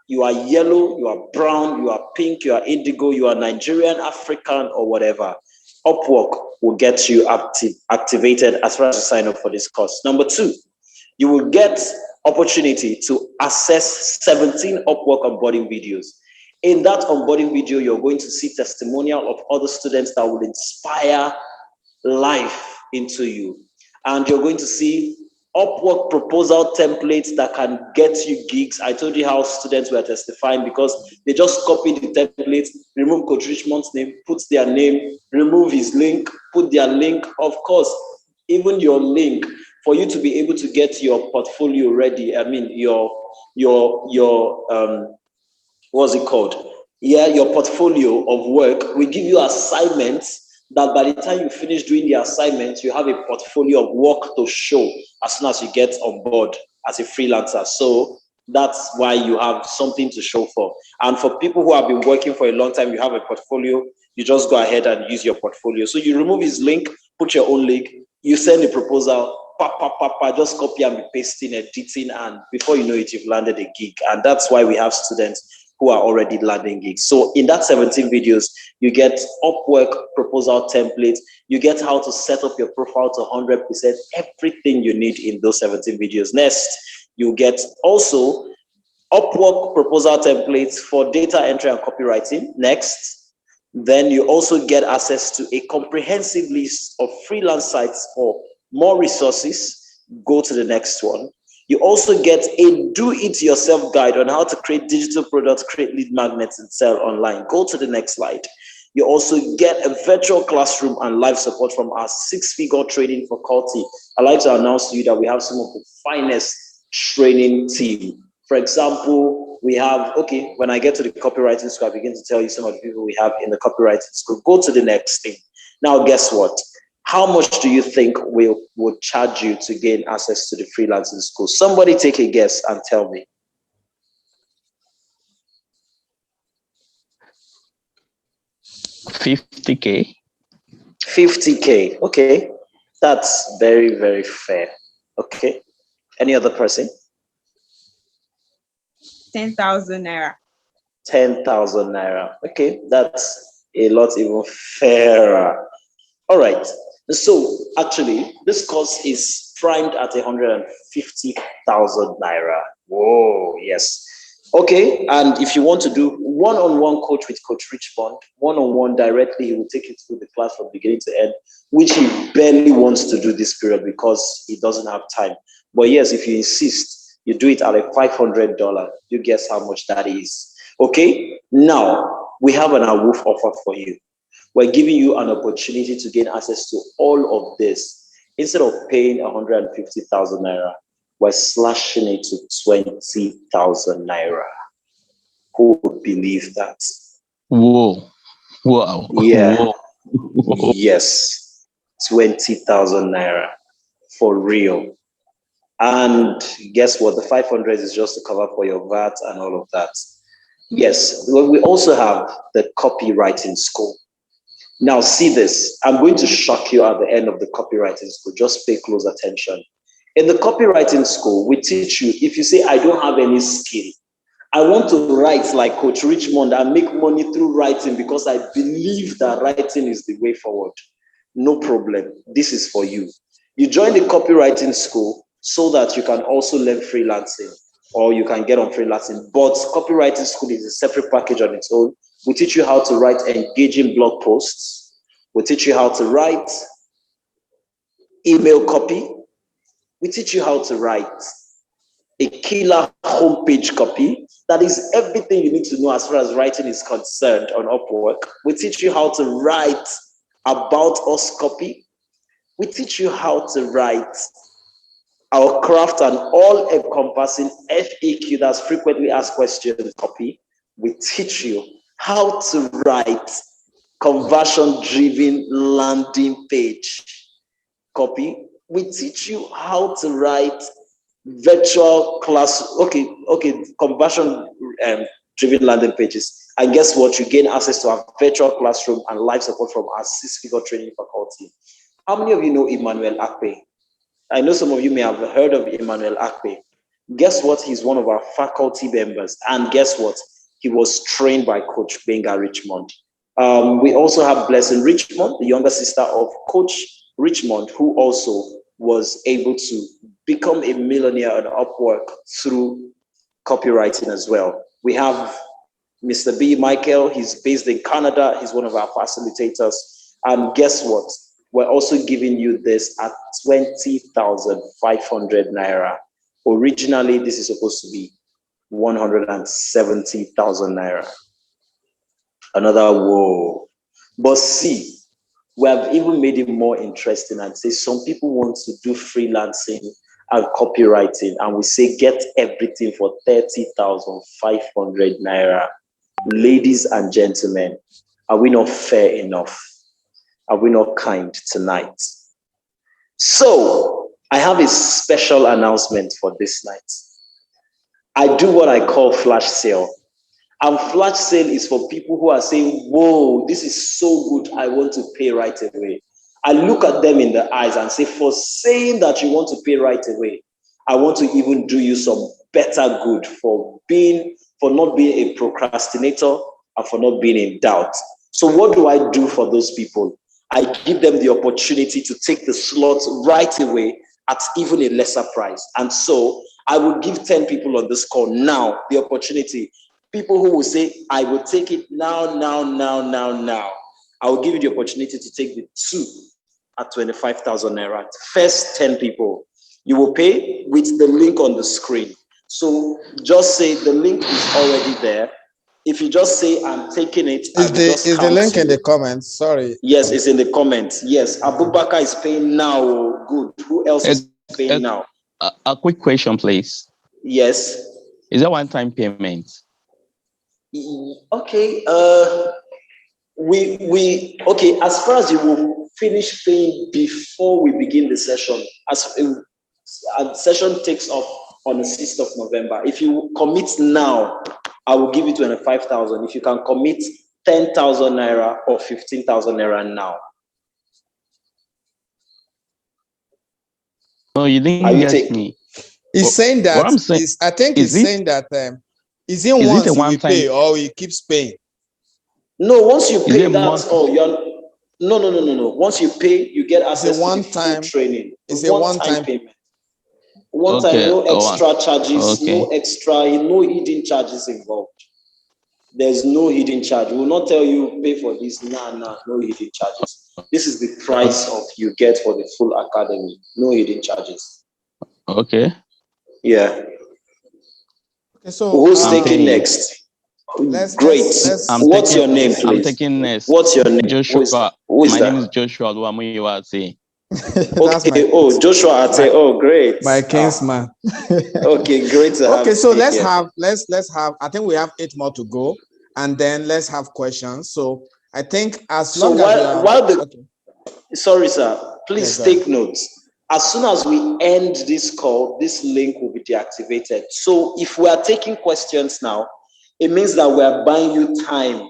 you are yellow, you are brown, you are pink, you are indigo, you are Nigerian, African, or whatever, Upwork will get you activated as far as you sign up for this course. Number 2, you will get opportunity to access 17 Upwork onboarding videos. In that onboarding video, you're going to see testimonial of other students that will inspire life into you. And you're going to see Upwork proposal templates that can get you gigs. I told you how students were testifying because they just copied the template, remove Coach Richmond's name, put their name, remove his link, put their link. Of course, even your link for you to be able to get your portfolio ready. I mean, what's it called? Yeah, your portfolio of work. We give you assignments that by the time you finish doing the assignments, you have a portfolio of work to show as soon as you get on board as a freelancer. So that's why you have something to show for. And for people who have been working for a long time, you have a portfolio, you just go ahead and use your portfolio. So you remove his link, put your own link, you send the proposal, just copy and be pasting, editing, and before you know it, you've landed a gig. And that's why we have students who are already landing gigs. So in that 17 videos, you get Upwork proposal templates, you get how to set up your profile to 100%, everything you need in those 17 videos. Next, you get also Upwork proposal templates for data entry and copywriting. Next, then you also get access to a comprehensive list of freelance sites for more resources. Go to the next one. You also get a do-it-yourself guide on how to create digital products, create lead magnets, and sell online. Go to the next slide. You also get a virtual classroom and live support from our 6-figure training faculty. I'd like to announce to you that we have some of the finest training team. For example, we have, when I get to the copywriting school, I begin to tell you some of the people we have in the copywriting school. Go to the next thing. Now, guess what? How much do you think we would charge you to gain access to the freelancing school? Somebody take a guess and tell me. 50K. 50K. Okay. That's very, very fair. Okay. Any other person? 10,000 naira. 10,000 naira. Okay. That's a lot even fairer. All right. So actually, this course is primed at 150,000 naira. Whoa, yes. Okay, and if you want to do one-on-one coach with Coach Richmond, one-on-one directly, he will take you through the class from beginning to end, which he barely wants to do this period because he doesn't have time. But yes, if you insist, you do it at a $500. You guess how much that is. Okay, now we have an awoof offer for you. We're giving you an opportunity to gain access to all of this. Instead of paying 150,000 naira, we're slashing it to 20,000 naira. Who would believe that? Whoa. Wow. Yeah. Whoa. Yes. 20,000 naira. For real. And guess what? The 500 is just to cover for your VAT and all of that. Yes. We also have the Copywriting School. Now, see this. I'm going to shock you at the end of the Copywriting School. Just pay close attention. In the Copywriting School, we teach you, if you say, I don't have any skill, I want to write like Coach Richmond and make money through writing because I believe that writing is the way forward. No problem. This is for you. You join the Copywriting School so that you can also learn freelancing or you can get on freelancing. But Copywriting School is a separate package on its own. We teach you how to write engaging blog posts. We teach you how to write email copy. We teach you how to write a killer homepage copy. That is everything you need to know as far as writing is concerned on Upwork. We teach you how to write about us copy. We teach you how to write our craft and all encompassing FAQ, that's frequently asked questions copy. We teach you how to write conversion-driven landing page copy. We teach you how to write virtual class, conversion driven landing pages. And guess what? You gain access to our virtual classroom and live support from our 6-figure training faculty. How many of you know Emmanuel Akpe? I know some of you may have heard of Emmanuel Akpe. Guess what? He's one of our faculty members. And guess what? He was trained by Coach Benga Richmond. We also have Blessing Richmond, the younger sister of Coach Richmond, who also was able to become a millionaire on Upwork through copywriting as well. We have Mr. B. Michael. He's based in Canada. He's one of our facilitators. And guess what? We're also giving you this at 20,500 naira. Originally, this is supposed to be 170,000 naira. Another whoa. But see, we have even made it more interesting and say some people want to do freelancing and copywriting, and we say get everything for 30,500 naira. Ladies and gentlemen, are we not fair enough? Are we not kind tonight? So I have a special announcement for this night. I do what I call flash sale. And flash sale is for people who are saying, whoa, this is so good, I want to pay right away. I look at them in the eyes and say, for saying that you want to pay right away, I want to even do you some better good for not being a procrastinator and for not being in doubt. So what do I do for those people? I give them the opportunity to take the slots right away at even a lesser price. And so I will give 10 people on this call now the opportunity. People who will say, I will take it now. I will give you the opportunity to take the 2 at 25,000 naira. First 10 people, you will pay with the link on the screen. So just say the link is already there. If you just say, I'm taking it. Is the link in the comments? Sorry. Yes, it's in the comments. Yes, Abubakar is paying now. Good. Who else is paying now? A quick question, please. Yes. Is that one-time payment? Okay. Okay. As far as you will finish paying before we begin the session, as the session takes off on the 6th of November. If you commit now, I will give you 25,000. If you can commit 10,000 naira or 15,000 naira now. No, you didn't get me. He's saying that. I think he's saying that. Is it once he will pay or he keeps paying? No, once you pay, that's all. No. Once you pay, you get access to the full training. It's a one-time payment. One time, no extra charges, Okay. no hidden charges involved. There's no hidden charge. We will not tell you pay for this. No hidden charges. This is the price of you get for the full academy. No hidden charges. Okay. Yeah. Okay, so who's taking next? Great. What's your name, please? I'm taking next. What's your name? Joshua. My name is Joshua Luamuyiwase. Okay. Oh, Joshua Ate. Oh, great. My kinsman. Okay, great to have. Okay, so let's have. I think we have 8 more to go, and then let's have questions. So I think as long as sorry, sir. Please take notes. As soon as we end this call, this link will be deactivated. So if we are taking questions now, it means that we are buying you time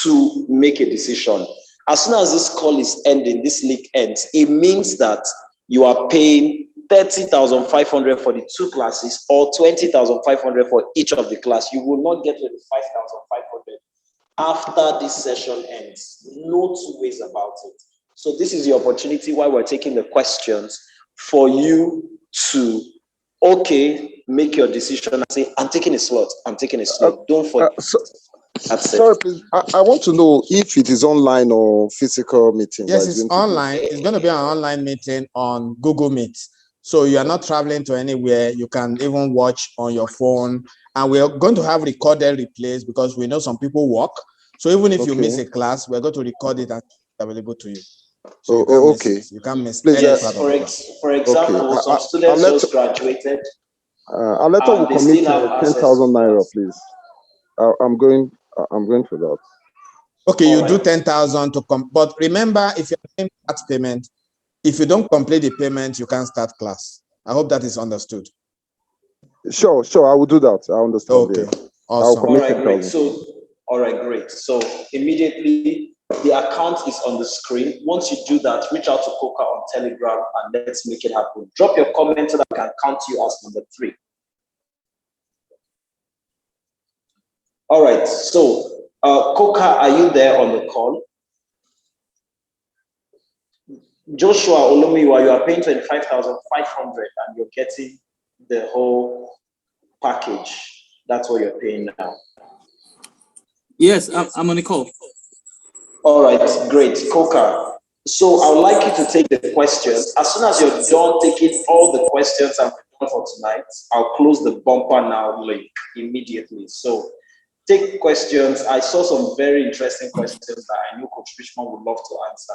to make a decision. As soon as this call is ending, this link ends, it means that you are paying 30,500 for the 2 classes or 20,500 for each of the class. You will not get 25,500 after this session ends. No 2 ways about it. So this is the opportunity while we're taking the questions for you to, make your decision and say, I'm taking a slot. Don't forget. Sorry, please. I want to know if it is online or physical meeting. Yes, it's online. It's going to be an online meeting on Google Meet. So you are not traveling to anywhere. You can even watch on your phone. And we're going to have recorded replays because we know some people work. So even if you miss a class, we're going to record it and available to you. So you can't miss any part of it. For example, some students just graduated. I'll let you commit 10,000 naira, please. I'm going for that. Okay, you do 10,000 to come. But remember, if you're doing that payment, if you don't complete the payment, you can't start class. I hope that is understood. Sure. I will do that. I understand. Okay. Yeah. Awesome. All right, great. So immediately the account is on the screen. Once you do that, reach out to Coca on Telegram and let's make it happen. Drop your comment so that I can count you as number 3. All right. So Coca, are you there on the call? Joshua Olumiwa, you are paying 25,500 and you're getting the whole package. That's what you're paying now. Yes, I'm on the call. All right, great. Coca, so I would like you to take the questions. As soon as you're done taking all the questions I'm done for tonight, I'll close the bumper now link immediately. So take questions. I saw some very interesting questions that I knew Coach Richmond would love to answer.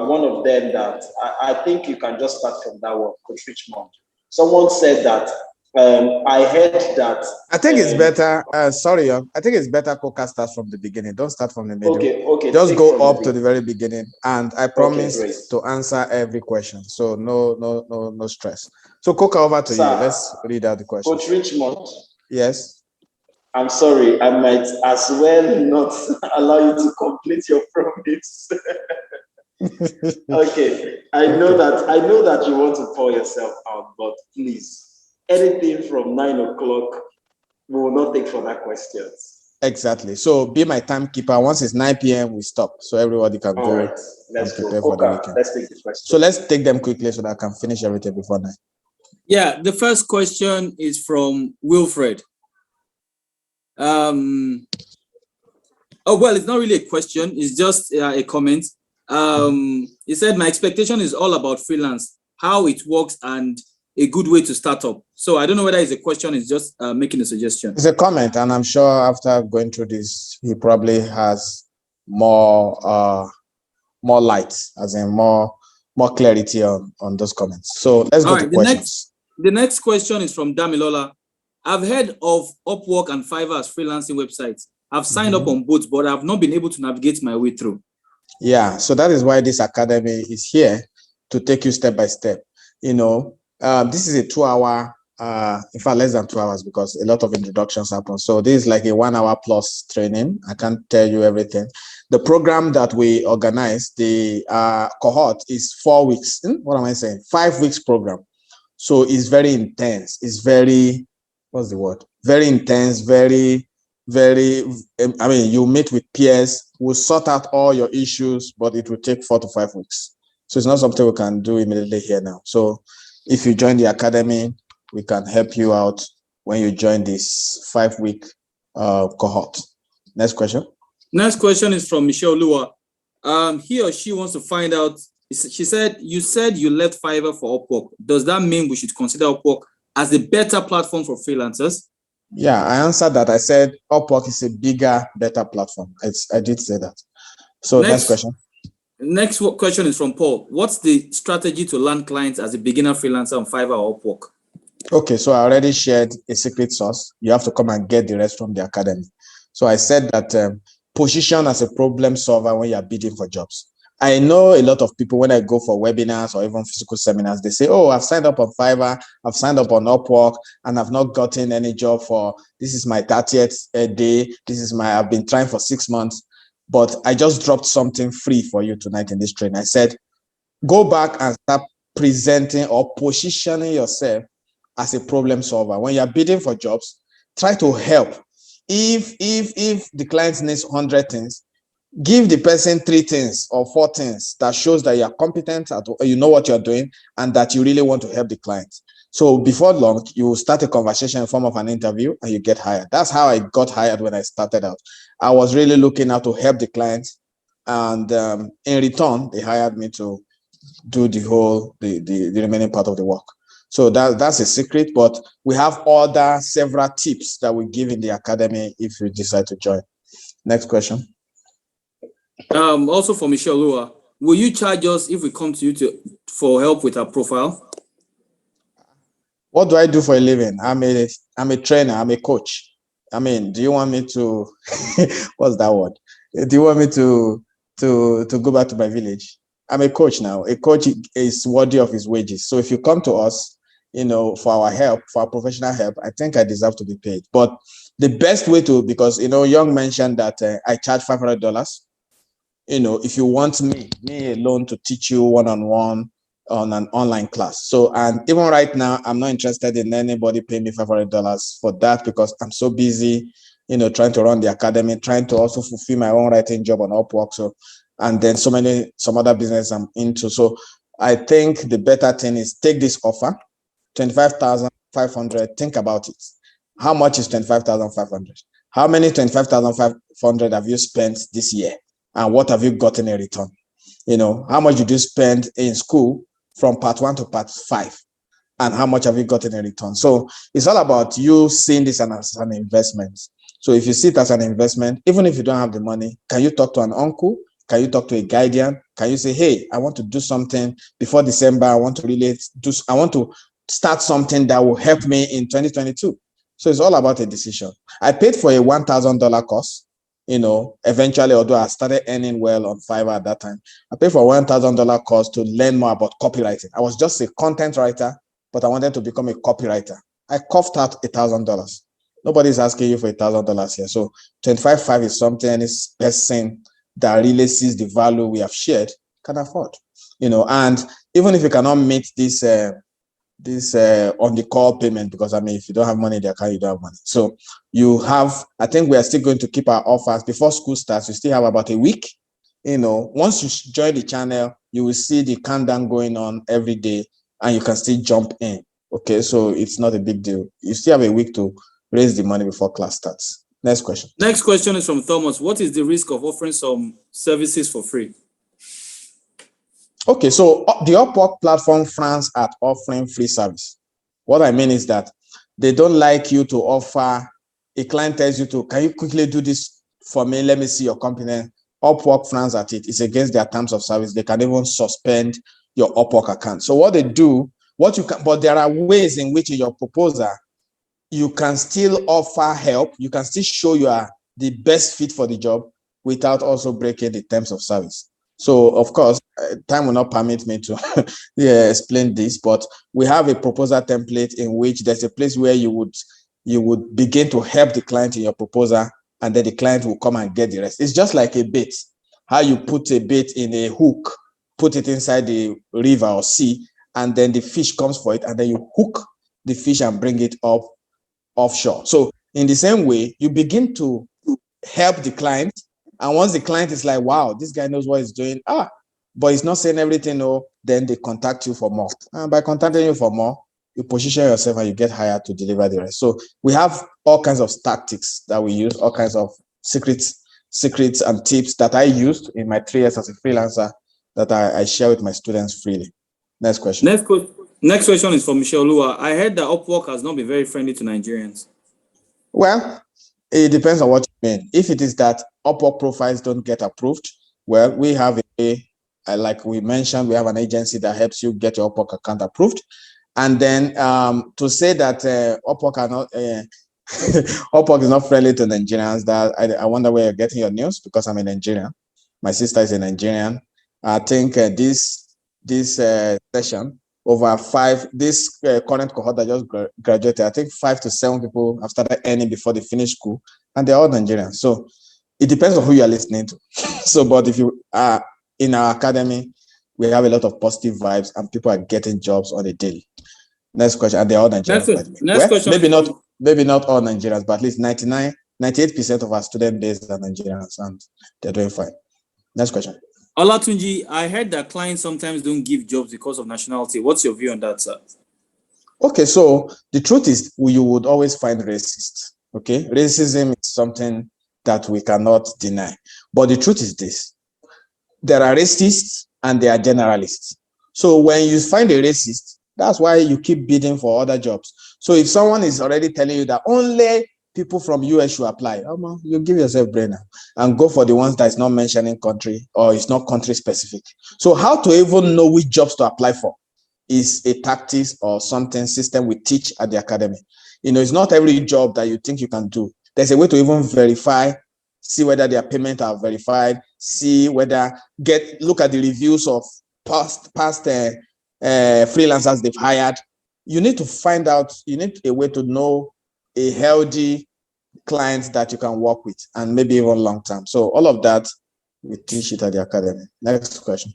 One of them that I think you can just start from that one, Coach Richmond. Someone said that I heard that. I think it's better. I think it's better Coca starts from the beginning. Don't start from the middle. Okay. Just go up to the very beginning, and I promise to answer every question. So no stress. So Coca, over to you. Let's read out the question. Coach Richmond. Yes. I'm sorry. I might as well not allow you to complete your promise. Okay. I know that you want to pour yourself out, but please. Anything from 9 o'clock, we will not take further questions. Exactly. So be my timekeeper. Once it's 9 p.m., we stop. So everybody can go. Right. Let's go. Okay, let's take the question. So let's take them quickly so that I can finish everything before 9. Yeah, the first question is from Wilfred. Well, it's not really a question. It's just a comment. He said, my expectation is all about freelance, how it works, and a good way to start up. So I don't know whether it's a question, it's just making a suggestion. It's a comment, and I'm sure after going through this, he probably has more light, as in more clarity on those comments. So let's go to questions. The next question is from Damilola. I've heard of Upwork and Fiverr as freelancing websites. I've signed up on both, but I've not been able to navigate my way through. Yeah, so that is why this academy is here, to take you step by step. This is a 2-hour, in fact, less than 2 hours, because a lot of introductions happen. So this is like a 1 hour plus training. I can't tell you everything. The program that we organize, the cohort, is 4 weeks. 5 weeks program. So it's very intense. It's very, very intense, very very, I mean, you meet with peers, we'll sort out all your issues, but it will take 4 to 5 weeks. So it's not something we can do immediately here now. So if you join the academy, we can help you out when you join this 5-week cohort. Next question. Next question is from Michelle Lua. He or she wants to find out, she said, you said you left Fiverr for Upwork. Does that mean we should consider Upwork as a better platform for freelancers? Yeah, I answered that. I said Upwork is a bigger, better platform. I did say that. So next question. Next question is from Paul. What's the strategy to land clients as a beginner freelancer on Fiverr or Upwork? Okay, so I already shared a secret sauce. You have to come and get the rest from the academy. So I said that position as a problem solver when you're bidding for jobs. I know a lot of people, when I go for webinars or even physical seminars, they say, oh, I've signed up on Fiverr, I've signed up on Upwork, and I've not gotten any job for, this is my 30th day, I've been trying for 6 months, but I just dropped something free for you tonight in this training. I said, go back and start presenting or positioning yourself as a problem solver. When you're bidding for jobs, try to help. If the client needs 100 things, give the person 3 things or 4 things that shows that you're competent, you know what you're doing, and that you really want to help the client. So before long, you start a conversation in form of an interview and you get hired. That's how I got hired when I started out. I was really looking out to help the client, and in return, they hired me to do the remaining part of the work. So that's a secret, but we have several tips that we give in the academy if you decide to join. Next question. Also for Michelle Lua, will you charge us if we come to you for help with our profile? What do I do for a living? I'm a trainer, I'm a coach. I mean, do you want me to what's that word? Do you want me to go back to my village? I'm a coach now. A coach is worthy of his wages. So if you come to us, for our help, for our professional help, I think I deserve to be paid. But the best way to, because Young mentioned that I charge $500. If you want me alone to teach you one-on-one on an online class. So, and even right now, I'm not interested in anybody paying me $500 for that, because I'm so busy, trying to run the academy, trying to also fulfill my own writing job on Upwork. So, and then some other business I'm into. So I think the better thing is take this offer, 25,500. Think about it. How much is 25,500? How many 25,500 have you spent this year? And what have you gotten in return? How much did you spend in school from part 1 to part 5? And how much have you gotten in return? So it's all about you seeing this as an investment. So if you see it as an investment, even if you don't have the money, can you talk to an uncle? Can you talk to a guardian? Can you say, hey, I want to do something before December. I want to start something that will help me in 2022. So it's all about a decision. I paid for a $1,000 course. Eventually, although I started earning well on Fiverr at that time, I paid for a $1,000 course to learn more about copywriting. I was just a content writer, but I wanted to become a copywriter. I coughed out $1,000. Nobody's asking you for $1,000 here. So 25,500 is something any person that really sees the value we have shared can afford. And even if you cannot meet this on the call payment, because if you don't have money in the account, you don't have money. So I think we are still going to keep our offers before school starts. We still have about a week. Once you join the channel, you will see the countdown going on every day, and you can still jump in. Okay, so it's not a big deal. You still have a week to raise the money before class starts. Next question. Next question is from Thomas. What is the risk of offering some services for free? Okay, so the Upwork platform frowns at offering free service. What I mean is that they don't like you to offer, a client tells you can you quickly do this for me? Let me see your company. Upwork frowns at it. It's against their terms of service. They can even suspend your Upwork account. So what they do, but there are ways in which in your proposal, you can still offer help. You can still show you are the best fit for the job without also breaking the terms of service. So, of course, time will not permit me to explain this, but we have a proposal template in which there's a place where you would begin to help the client in your proposal, and then the client will come and get the rest. It's just like a bait. How you put a bait in a hook, put it inside the river or sea, and then the fish comes for it, and then you hook the fish and bring it up offshore. So In the same way, you begin to help the client. And once the client is like, wow, this guy knows what he's doing, but he's not saying everything, then they contact you for more. And by contacting you for more, you position yourself and you get hired to deliver the rest. So we have all kinds of tactics that we use, all kinds of secrets and tips that I used in my 3 years as a freelancer that I share with my students freely. Next question. Next question is from Michelle Lua. I heard that Upwork has not been very friendly to Nigerians. Well, it depends on what you mean. If it is that Upwork profiles don't get approved, well, we have like we mentioned, we have an agency that helps you get your Upwork account approved. And then to say that Upwork are not Upwork is not friendly to Nigerians, that I wonder where you're getting your news, because I'm a Nigerian. My sister is a Nigerian. I think this session over this current cohort that just graduated, I think 5 to 7 people have started earning before they finish school, and they're all Nigerians. So it depends on who you are listening to. So, but if you are in our academy, we have a lot of positive vibes and people are getting jobs on a daily. Next question. And they're all Nigerians. Next question. Maybe not all Nigerians, but at least 98% of our student base are Nigerians, and they're doing fine. Next question. Olatunji, I heard that clients sometimes don't give jobs because of nationality. What's your view on that, sir? Okay, so the truth is you would always find racists. Okay, racism is something that we cannot deny. But the truth is this: there are racists and there are generalists. So when you find a racist, that's why you keep bidding for other jobs. So if someone is already telling you that only people from US should apply, you give yourself a brainer and go for the ones that is not mentioning country or it's not country specific. So how to even know which jobs to apply for is a tactics or something system we teach at the academy. It's not every job that you think you can do. There's a way to even verify, see whether their payments are verified, see whether look at the reviews of past freelancers they've hired. You need to find out, you need a way to know a healthy client that you can work with, and maybe even long term. So all of that, we teach it at the academy. Next question.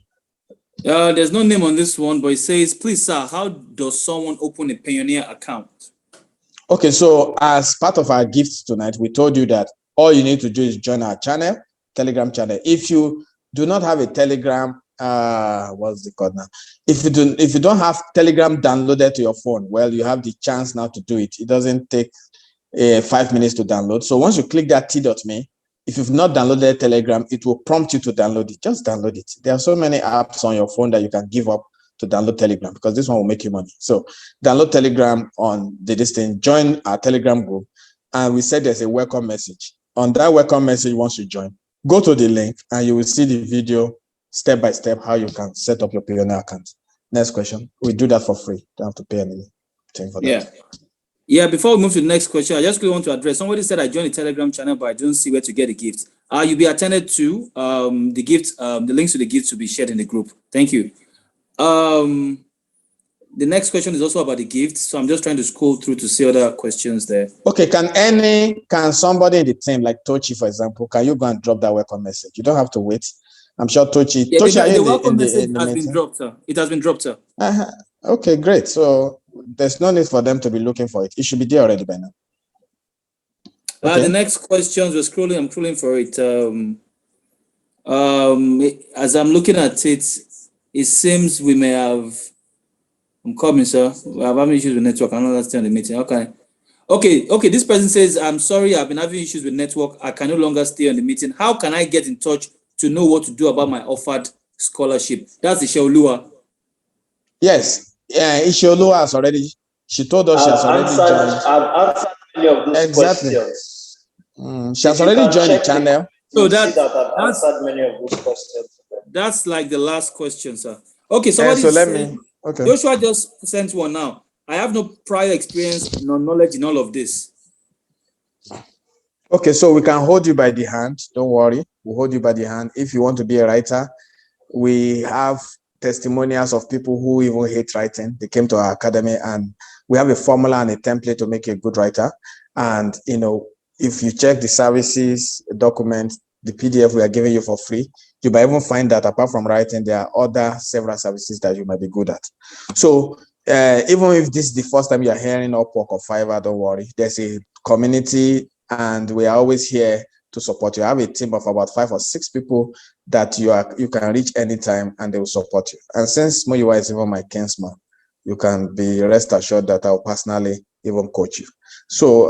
There's no name on this one, but it says, please, sir, how does someone open a Pioneer account? Okay, so as part of our gifts tonight, we told you that all you need to do is join our channel, Telegram channel. If you do not have a Telegram, what's the code now? If you don't have Telegram downloaded to your phone, well, you have the chance now to do it. It doesn't take 5 minutes to download. So once you click that t.me, if you've not downloaded Telegram, it will prompt you to download it. Just download it. There are so many apps on your phone that you can give up to download Telegram, because this one will make you money. So download Telegram on this thing, join our Telegram group, and we said there's a welcome message. On that welcome message, once you join, go to the link and you will see the video step by step how you can set up your Pioneer account. Next question. We do that for free. Don't have to pay anything for that. Yeah, before we move to the next question, I just quickly want to address, somebody said I joined the Telegram channel, but I don't see where to get a gift. You'll be attended to the gift, the links to the gifts will be shared in the group. Thank you. The next question is also about the gifts, so I'm just trying to scroll through to see other questions there. Okay, can somebody in the team, like Tochi, for example, can you go and drop that welcome message? You don't have to wait. I'm sure Tochi. Yeah, Tochi, the welcome message has been dropped, sir. It has been dropped, sir. Okay, great. So there's no need for them to be looking for it. It should be there already by now. Okay. The next questions, I'm scrolling for it. As I'm looking at it, it seems we may have. I'm coming, sir. I'm having issues with network. I'm not understand the meeting. Okay. This person says, I'm sorry, I've been having issues with network. I can no longer stay on the meeting. How can I get in touch to know what to do about my offered scholarship? That's Isheolua. Yes. Yeah, Isheolua has already. She told us she has already joined. I've answered many of those questions. She has already joined the channel. So I've answered many of those questions. That's like the last question, sir. Okay, somebody Okay. Joshua just sent one now. I have no prior experience, no knowledge in all of this. Okay, so we can hold you by the hand. Don't worry. We'll hold you by the hand. If you want to be a writer, we have testimonials of people who even hate writing. They came to our academy, and we have a formula and a template to make you a good writer. And, if you check the services, document, the PDF we are giving you for free, you might even find that apart from writing, there are several services that you might be good at. So even if this is the first time you're hearing Upwork or Fiverr, don't worry. There's a community, and we are always here to support you. I have a team of about 5 or 6 people that you can reach anytime, and they will support you. And since Muyiwa is even my kinsman, you can be rest assured that I'll personally even coach you. So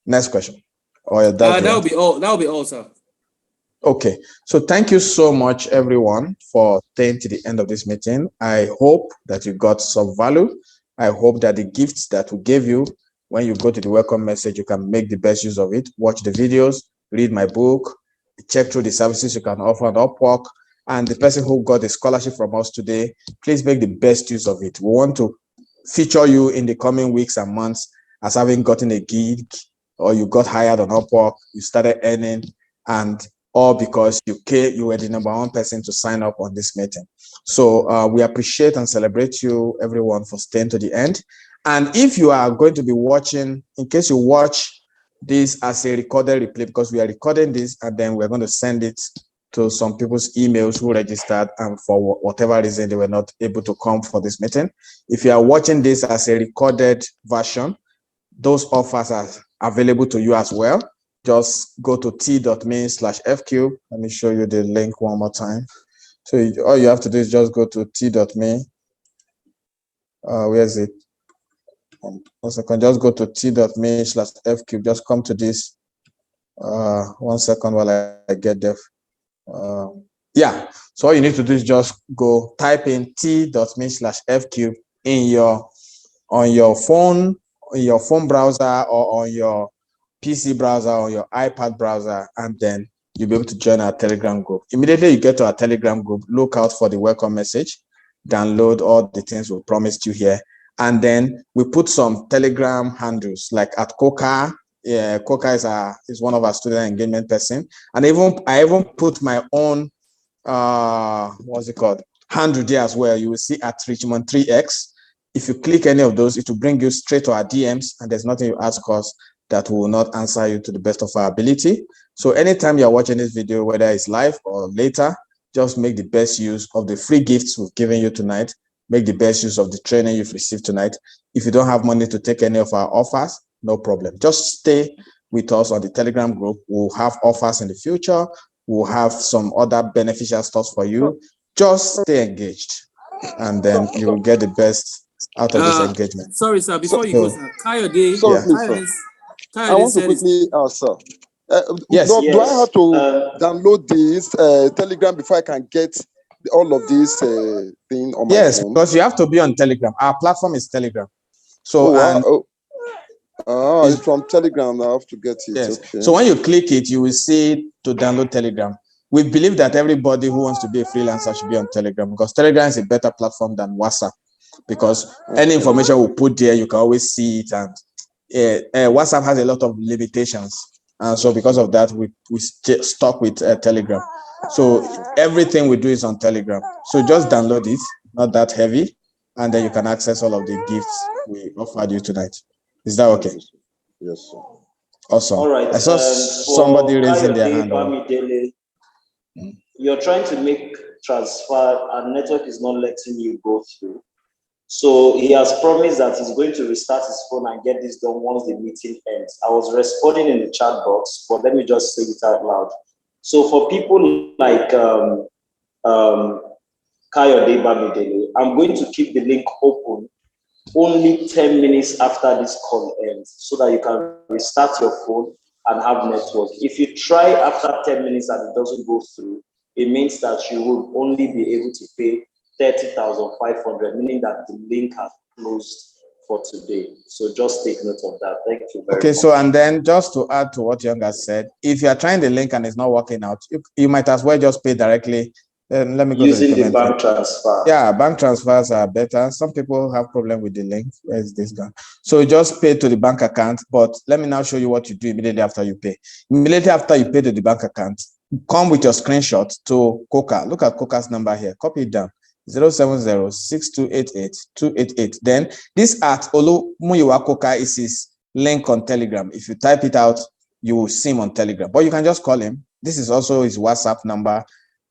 next question. That'll be all. That'll be all, sir. Okay, so thank you so much, everyone, for staying to the end of this meeting. I hope that you got some value. I hope that the gifts that we gave you, when you go to the welcome message, you can make the best use of it. Watch the videos, read my book, check through the services you can offer on Upwork. And the person who got the scholarship from us today, please make the best use of it. We want to feature you in the coming weeks and months as having gotten a gig, or you got hired on Upwork, you started earning, and all because you were the #1 person to sign up on this meeting. So we appreciate and celebrate you, everyone, for staying to the end. And if you are going to be watching, in case you watch this as a recorded replay, because we are recording this and then we're going to send it to some people's emails who registered and for whatever reason they were not able to come for this meeting. If you are watching this as a recorded version, those offers are available to you as well. Just go to t.me/fq. Let me show you the link one more time. So all you have to do is just go to t.me. Where is it? 1 second. Just go to t.me/fq. Just come to this. 1 second while I get there. Yeah. So all you need to do is just go type in t.me/fq on your phone browser, or on your PC browser or your iPad browser, and then you'll be able to join our Telegram group. Immediately you get to our Telegram group, look out for the welcome message, download all the things we promised you here, and then we put some Telegram handles like at Coca. Yeah, Coca is one of our student engagement person, and I even put my own what's it called, handle there as well. You will see at Richmond 3X. If you click any of those, it will bring you straight to our DMs, and there's nothing you ask us that will not answer you to the best of our ability. So anytime you're watching this video, whether it's live or later, just make the best use of the free gifts we've given you tonight. Make the best use of the training you've received tonight. If you don't have money to take any of our offers, no problem. Just stay with us on the Telegram group. We'll have offers in the future. We'll have some other beneficial stuff for you. Just stay engaged, and then you will get the best out of this engagement. Sorry, sir. Before you go, sir, Kayode. Sorry, please, sir. I want to quickly ask, sir. Yes. Do I have to download this Telegram before I can get all of this thing on my phone? Yes, because you have to be on Telegram. Our platform is Telegram. So it's from Telegram. I have to get it. Yes. Okay. So when you click it, you will see to download Telegram. We believe that everybody who wants to be a freelancer should be on Telegram, because Telegram is a better platform than WhatsApp, because any information we put there, you can always see it, and WhatsApp has a lot of limitations. And so because of that, we stuck with Telegram. So everything we do is on Telegram. So just download it, not that heavy, and then you can access all of the gifts we offered you tonight. Is that okay? Yes, sir. Awesome. All right. I saw somebody raising their hand. You're trying to make transfer and network is not letting you go through. So he has promised that he's going to restart his phone and get this done once the meeting ends. I was responding in the chat box, but let me just say it out loud. So for people like Kayode Bamidele, I'm going to keep the link open only 10 minutes after this call ends, so that you can restart your phone and have network. If you try after 10 minutes and it doesn't go through, it means that you will only be able to pay 30,500, meaning that the link has closed for today. So just take note of that. Thank you very much. Okay, so and then just to add to what Young has said, if you are trying the link and it's not working out, you might as well just pay directly. Let me go using to the bank transfer. Yeah, bank transfers are better. Some people have problem with the link. Where is this gone? So just pay to the bank account. But let me now show you what you do immediately after you pay. Immediately after you pay to the bank account, come with your screenshot to Coca. Look at Coca's number here. Copy it down. 070-6288-288. Then this at Olumuyiwa Coca is his link on Telegram. If you type it out, you will see him on Telegram. But you can just call him. This is also his WhatsApp number.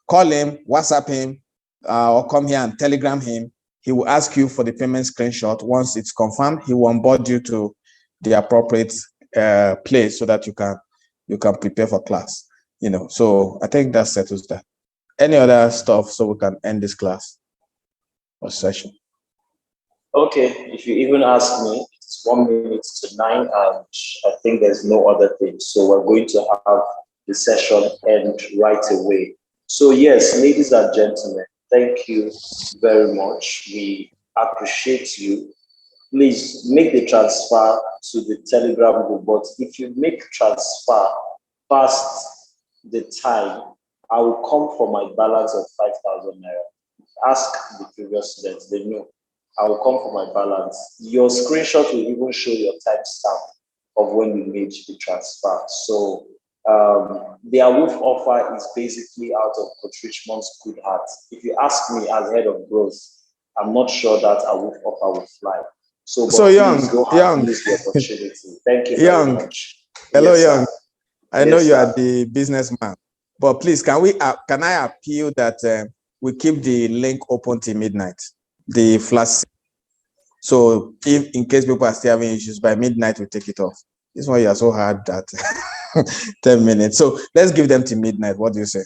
Call him, WhatsApp him, or come here and Telegram him. He will ask you for the payment screenshot. Once it's confirmed, he will onboard you to the appropriate place so that you can prepare for class. So I think that settles that. Any other stuff so we can end this class or session? Okay, if you even ask me, it's 1 minute to 9, and I think there's no other thing. So we're going to have the session end right away. So yes, ladies and gentlemen, thank you very much. We appreciate you. Please make the transfer to the Telegram group. But if you make transfer past the time, I will come for my balance of 5,000 naira. Ask the previous students, they know. I will come for my balance. Your screenshot will even show your timestamp of when you made the transfer. So the AWOOF offer is basically out of Coach Richmond's good heart. If you ask me as head of growth, I'm not sure that AWOOF offer will fly. So Young, use the opportunity. Thank you very much. Hello, yes, Young. I know yes, you are the businessman, but please, can I appeal that we keep the link open till midnight, the flash. So if in case people are still having issues by midnight, we take it off. This one you are so hard that 10 minutes. So let's give them till midnight. What do you say?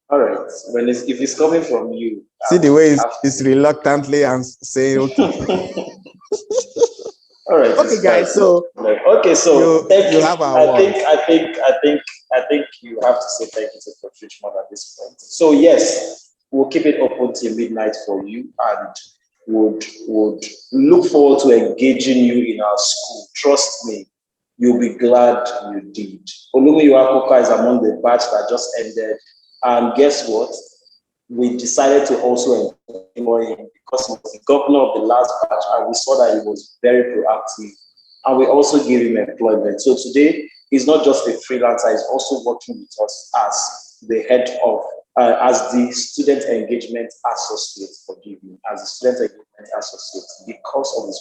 All right. If it's coming from you, see the way it's reluctantly and saying okay. All right. Okay, guys. So thank you. Have our I think you have to say thank you to Coach Richmond at this point. So yes, we'll keep it open till midnight for you, and would look forward to engaging you in our school. Trust me, you'll be glad you did. Olumi Iwakoka is among the batch that just ended, and guess what? We decided to also employ him because he was the governor of the last batch, and we saw that he was very proactive, and we also gave him employment. So today, he's not just a freelancer, he's also working with us as the head of, as the student engagement associate, as the student engagement associate, because of his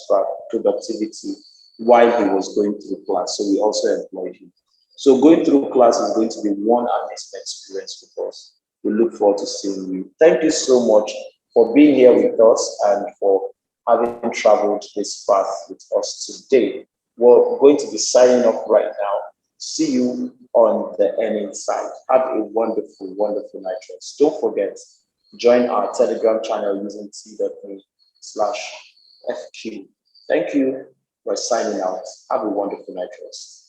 productivity while he was going through class. So we also employed him. So going through class is going to be one amazing experience with us. We look forward to seeing you. Thank you so much for being here with us and for having traveled this path with us today. We're going to be signing off right now. See you on the earning side. Have a wonderful, wonderful night rest. Don't forget, join our Telegram channel using t.me/FQ. Thank you. We're signing out. Have a wonderful night rest.